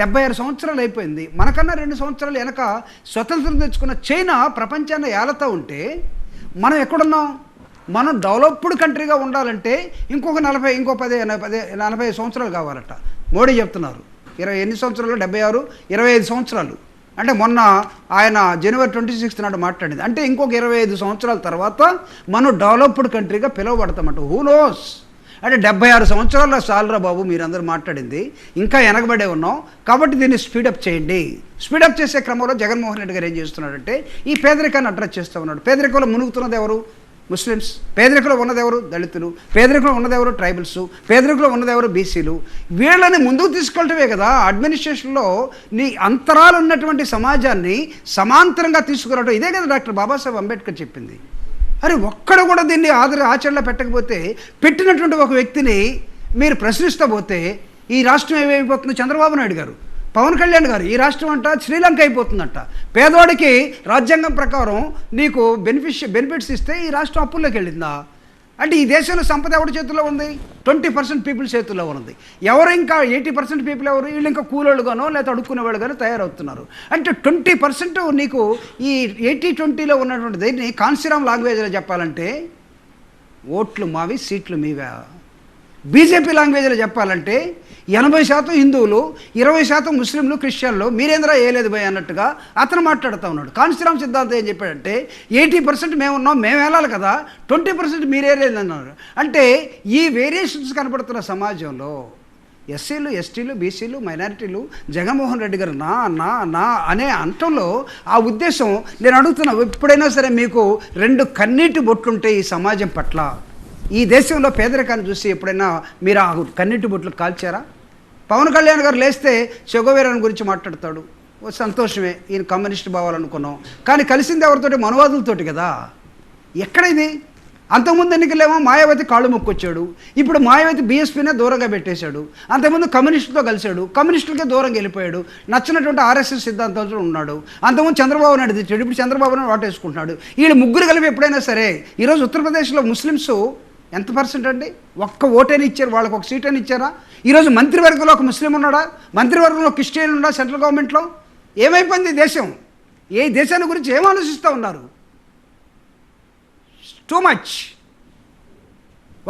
76 సంవత్సరాలు అయిపోయింది. మనకన్నా 2 సంవత్సరాలు వెనక స్వతంత్రం తెచ్చుకున్న చైనా ప్రపంచాన్ని ఏలుతూ ఉంటే మనం ఎక్కడున్నాం? మనం డెవలప్డ్ కంట్రీగా ఉండాలంటే ఇంకొక 40 సంవత్సరాలు కావాలట. మోడీ చెప్తున్నారు. ఎన్ని సంవత్సరాలు? 76, 25 సంవత్సరాలు. అంటే మొన్న ఆయన జనవరి 26 నాడు మాట్లాడింది. అంటే ఇంకొక 25 సంవత్సరాల తర్వాత మనం డెవలప్డ్ కంట్రీగా పిలువబడతామంట. Who knows? అంటే 76 సంవత్సరాల చాలురా బాబు మీరందరూ మాట్లాడింది, ఇంకా వెనకబడే ఉన్నాం, కాబట్టి దీన్ని స్పీడప్ చేయండి. స్పీడప్ చేసే క్రమంలో జగన్మోహన్ రెడ్డి గారు ఏం చేస్తున్నాడంటే ఈ పేదరికాన్ని అడ్రస్ చేస్తూ ఉన్నాడు. పేదరికంలో మునుగుతున్నది ఎవరు? ముస్లిమ్స్. పేదరికంలో ఉన్నదెవరు? దళితులు. పేదరికంలో ఉన్నదెవరు? ట్రైబల్స్. పేదరికంలో ఉన్నదెవరు? బీసీలు. వీళ్ళని ముందుకు తీసుకెళ్ళటమే కదా అడ్మినిస్ట్రేషన్లో నీ అంతరాలు ఉన్నటువంటి సమాజాన్ని సమాంతరంగా తీసుకురావడం. ఇదే కదా డాక్టర్ బాబాసాహెబ్ అంబేద్కర్ చెప్పింది. అరే ఒక్కడ కూడా దీన్ని ఆచరణలో పెట్టకపోతే, పెట్టినటువంటి ఒక వ్యక్తిని మీరు ప్రశ్నిస్తూ పోతే ఈ రాష్ట్రం ఏమైపోతుంది? చంద్రబాబు నాయుడు గారు, పవన్ కళ్యాణ్ గారు, ఈ రాష్ట్రం అంట శ్రీలంక అయిపోతుందంట. పేదవాడికి రాజ్యాంగం ప్రకారం నీకు బెనిఫిట్స్ ఇస్తే ఈ రాష్ట్రం అప్పుల్లోకి వెళ్ళిందా? అంటే ఈ దేశంలో సంపద ఎవరి చేతుల్లో ఉంది? 20% పీపుల్ చేతుల్లో ఉంది. ఎవరు ఇంకా 80% పీపుల్ ఎవరు? వీళ్ళు ఇంకా కూలోళ్ళుగానో లేకపోతే అడుక్కునేవాళ్ళు గానో తయారవుతున్నారు. అంటే 20% నీకు ఈ 80-20లో ఉన్నటువంటి దీన్ని కాన్సీరామ్ లాంగ్వేజ్లో చెప్పాలంటే ఓట్లు మావి, సీట్లు మీవా. బీజేపీ లాంగ్వేజ్లో చెప్పాలంటే 80% హిందువులు, 20% ముస్లింలు, క్రిస్టియన్లు, మీరేంద్రా ఏలేదు భయ అన్నట్టుగా అతను మాట్లాడుతూ ఉన్నాడు. కాన్సీరామ్ సిద్ధాంతం ఏం చెప్పాడంటే 80% మేమున్నాం, మేము వెళ్ళాలి కదా, 20% మీరేలేదన్నారు. అంటే ఈ వేరియేషన్స్ కనపడుతున్న సమాజంలో ఎస్సీలు, ఎస్టీలు, బీసీలు, మైనారిటీలు జగన్మోహన్ రెడ్డి గారు నా నా నా అనే అంటంలో ఆ ఉద్దేశం నేను అడుగుతున్నా. ఎప్పుడైనా సరే మీకు 2 కన్నీటి బొట్లుంటే ఈ సమాజం పట్ల, ఈ దేశంలో పేదరికాన్ని చూసి ఎప్పుడైనా మీరు ఆ కన్నీటి బొట్లు కాల్చారా? పవన్ కళ్యాణ్ గారు లేస్తే చెగోవేరాని గురించి మాట్లాడతాడు, సంతోషమే, ఈయన కమ్యూనిస్ట్ భావాలనుకున్నాం. కానీ కలిసింది ఎవరితోటి? మనవాదులతోటి కదా. ఎక్కడ ఇది? అంతకుముందు ఎన్నికలేమో మాయావతి కాళ్ళు మొక్కొచ్చాడు, ఇప్పుడు మాయావతి బీఎస్పీనే దూరంగా పెట్టేశాడు. అంతకుముందు కమ్యూనిస్టులతో కలిశాడు, కమ్యూనిస్టులకే దూరంగా వెళ్ళిపోయాడు, నచ్చినటువంటి ఆర్ఎస్ఎస్ సిద్ధాంతాలతో ఉన్నాడు. అంతకుముందు చంద్రబాబు నాయుడు తెచ్చాడు, ఇప్పుడు చంద్రబాబు నాయుడు వాటేసుకుంటున్నాడు. వీళ్ళు ముగ్గురు కలిపి ఎప్పుడైనా సరే, ఈరోజు ఉత్తరప్రదేశ్లో ముస్లిమ్స్ ఎంత పర్సెంట్ అండి? ఒక్క ఓటేని ఇచ్చారు, వాళ్ళకి ఒక సీట్ అని ఇచ్చారా? ఈరోజు మంత్రివర్గంలో ఒక ముస్లిం ఉన్నాడా? మంత్రివర్గంలో క్రిస్టియన్ ఉన్నాడా? సెంట్రల్ గవర్నమెంట్లో ఏమైపోయింది దేశం? ఏ దేశాన్ని గురించి ఏం ఆలోచిస్తూ ఉన్నారు? Too much.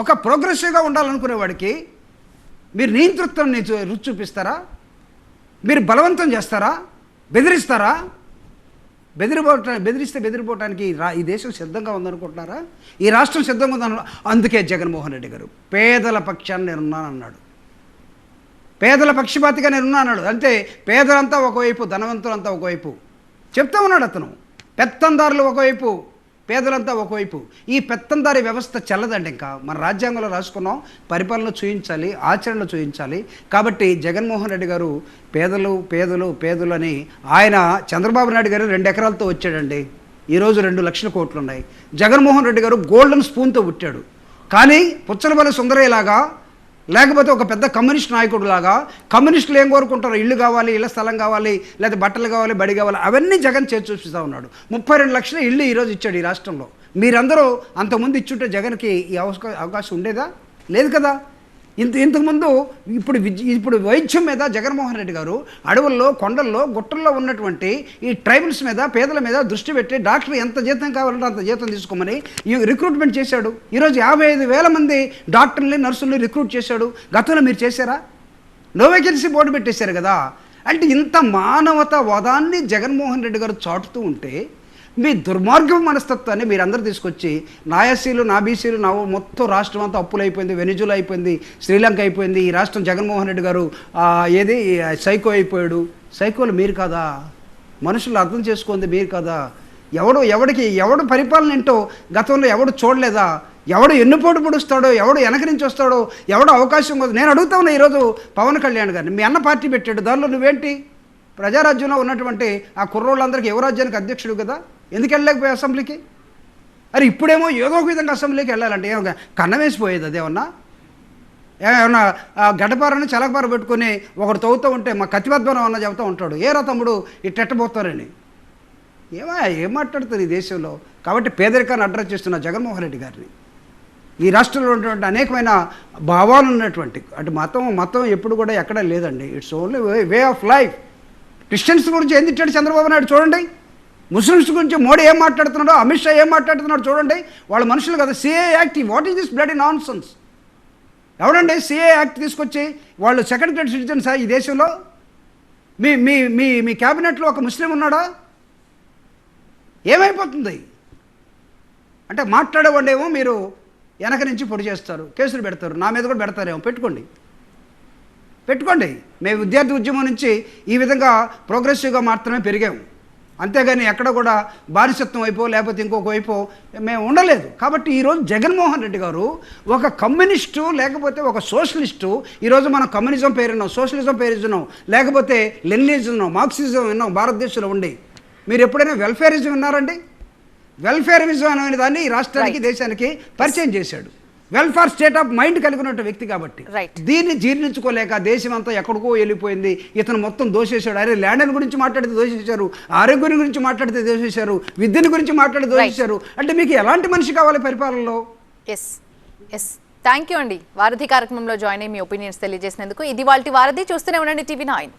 ఒక ప్రోగ్రెసివ్గా ఉండాలనుకునే వాడికి మీరు నియంతృత్వాన్ని రుచి చూపిస్తారా? మీరు బలవంతం చేస్తారా? బెదిరిస్తారా? బెదిరిస్తే బెదిరిపోవటానికి ఈ దేశం సిద్ధంగా ఉందనుకుంటున్నారా? ఈ రాష్ట్రం సిద్ధంగా ఉందను. అందుకే జగన్మోహన్ రెడ్డి గారు పేదల పక్షాన్ని నేనున్నానన్నాడు, పేదల పక్షపాతిగా నేనున్నాడు. అంటే పేదలంతా ఒకవైపు, ధనవంతులంతా ఒకవైపు చెప్తా ఉన్నాడు అతను. పెత్తందారులు ఒకవైపు, పేదలంతా ఒకవైపు. ఈ పెత్తందారి వ్యవస్థ చెల్లదండి. ఇంకా మన రాజ్యాంగంలో రాసుకున్నాం, పరిపాలన చూయించాలి, ఆచరణలో చూయించాలి. కాబట్టి జగన్మోహన్ రెడ్డి గారు పేదలు పేదలు పేదలు అని ఆయన చంద్రబాబు నాయుడు గారు 2 ఎకరాలతో వచ్చాడండి. ఈరోజు 2 లక్షల కోట్లు ఉన్నాయి. జగన్మోహన్ రెడ్డి గారు గోల్డెన్ స్పూన్తో పుట్టాడు. కానీ పుచ్చలపల్లి సుందరయ్యలాగా లేకపోతే ఒక పెద్ద కమ్యూనిస్ట్ నాయకుడు లాగా కమ్యూనిస్టులు ఏం కోరుకుంటారు, ఇల్లు కావాలి, ఇళ్ళ స్థలం కావాలి, లేదా బట్టలు కావాలి, బడి కావాలి, అవన్నీ జగన్ చేసి చూపిస్తూ ఉన్నాడు. 32 లక్షల ఇల్లు ఈరోజు ఇచ్చాడు ఈ రాష్ట్రంలో. మీరందరూ అంతకుముందు ఇచ్చుంటే జగన్కి ఈ అవకాశం ఉండేదా? లేదు కదా. ఇంతకుముందు ఇప్పుడు వైద్యం మీద జగన్మోహన్ రెడ్డి గారు అడవుల్లో, కొండల్లో, గుట్టల్లో ఉన్నటువంటి ఈ ట్రైబల్స్ మీద, పేదల మీద దృష్టి పెట్టి డాక్టర్ ఎంత జీతం కావాలంటే అంత జీతం తీసుకోమని రిక్రూట్మెంట్ చేశాడు. ఈరోజు 55,000 మంది డాక్టర్ని, నర్సుల్ని రిక్రూట్ చేశాడు. గతంలో మీరు చేశారా? నో వేకెన్సీ బోర్డు పెట్టేశారు కదా. అంటే ఇంత మానవతావాదాన్ని జగన్మోహన్ రెడ్డి గారు చాటుతూ ఉంటే మీ దుర్మార్గం మనస్తత్వాన్ని మీరందరూ తీసుకొచ్చి నా ఎస్సీలు, నా బీసీలు, నా మొత్తం రాష్ట్రం అంతా అప్పులైపోయింది, వెనిజులా అయిపోయింది, శ్రీలంక అయిపోయింది, ఈ రాష్ట్రం జగన్మోహన్ రెడ్డి గారు సైకో అయిపోయాడు. సైకోలు మీరు కాదా? మనుషులు అర్థం చేసుకుంది మీరు కాదా? ఎవడు పరిపాలన ఏంటో గతంలో ఎవడు చూడలేదా? ఎవడు ఎన్నుపోటు పొడుస్తాడో, ఎవడు వెనక నుంచి వస్తాడో, ఎవడు అవకాశం వద్దు. నేను అడుగుతా ఉన్నా ఈరోజు పవన్ కళ్యాణ్ గారిని, మీ అన్న పార్టీ పెట్టాడు, దానిలో నువ్వేంటి? ప్రజారాజ్యంలో ఉన్నటువంటి ఆ కుర్రోళ్ళందరికీ యువరాజ్యానికి అధ్యక్షుడు కదా, ఎందుకు వెళ్ళలేకపోయి అసెంబ్లీకి? అరే ఇప్పుడేమో ఏదో ఒక విధంగా అసెంబ్లీకి వెళ్ళాలంటే ఏమో కన్నం వేసిపోయేది. అదేమన్నా గడ్డపారని చలకపార పెట్టుకుని ఒకడు తవ్వుతూ ఉంటే మా కత్తిపద్మనం అన్న చెబుతూ ఉంటాడు, ఏరా తమ్ముడు ఇట్టెట్టబోతారని. ఏం మాట్లాడుతారు ఈ దేశంలో? కాబట్టి పేదరికాన్ని అడ్రస్ చేస్తున్న జగన్మోహన్ రెడ్డి గారిని, ఈ రాష్ట్రంలో ఉన్నటువంటి అనేకమైన భావాలు ఉన్నటువంటి అటు మతం ఎప్పుడు కూడా ఎక్కడా లేదండి. It's only way of life. Christians గురించి ఏం తిట్టాడు చంద్రబాబు నాయుడు చూడండి, ముస్లిమ్స్ గురించి మోడీ ఏం మాట్లాడుతున్నాడో, అమిత్ షా ఏం మాట్లాడుతున్నాడో చూడండి. వాళ్ళ మనుషులు కదా. CA act, what is this bloody nonsense? ఎవడండి సిఏ యాక్ట్ తీసుకొచ్చి వాళ్ళు సెకండ్ గ్రేడ్ సిటిజన్సా ఈ దేశంలో? మీ మీ మీ మీ క్యాబినెట్లో ఒక ముస్లిం ఉన్నాడా? ఏమైపోతుంది అంటే మాట్లాడేవాడేమో మీరు వెనక నుంచి పొడి చేస్తారు, కేసులు పెడతారు, నా మీద కూడా పెడతారేమో. పెట్టుకోండి. మేము విద్యార్థి ఉద్యమం నుంచి ఈ విధంగా ప్రోగ్రెసివ్గా మాత్రమే పెరిగాము, అంతేగాని ఎక్కడ కూడా బానిసత్వం వైపో లేకపోతే ఇంకొక వైపో మేము ఉండలేదు. కాబట్టి ఈరోజు జగన్మోహన్ రెడ్డి గారు ఒక కమ్యూనిస్టు లేకపోతే ఒక సోషలిస్టు, ఈరోజు మనం కమ్యూనిజం పేరున్నాం, సోషలిజం పేరున్నాం, లేకపోతే లెనినిజం ఉన్నాం, మార్క్సిజం విన్నాం భారతదేశంలో ఉండి. మీరు ఎప్పుడైనా వెల్ఫేరిజం విన్నారండి? వెల్ఫేరిజం అనే దాన్ని ఈ రాష్ట్రానికి, దేశానికి పరిచయం చేశాడు. వెల్ఫేర్ స్టేట్ ఆఫ్ మైండ్ కలిగిన వ్యక్తి కాబట్టి దీన్ని జీర్ణించుకోలేక దేశం అంతా ఎక్కడికో వెళ్ళిపోయింది. ఇతను మొత్తం దోషేశాడు. అరే ల్యాండ్ గురించి మాట్లాడితే దోషేశారు, ఆరోగ్యం గురించి మాట్లాడితే దోషేశారు, విద్యను గురించి మాట్లాడితే దోషేశారు. అంటే మీకు ఎలాంటి మనిషి కావాలి పరిపాలనలో? థ్యాంక్ యూ అండి. వారధి కార్యక్రమంలో జాయిన్ అయ్యి మీ ఒపీనియన్స్ తెలియజేసినందుకు. ఇది వాళ్ళ వారధి. చూస్తూనే ఉండండి TV9.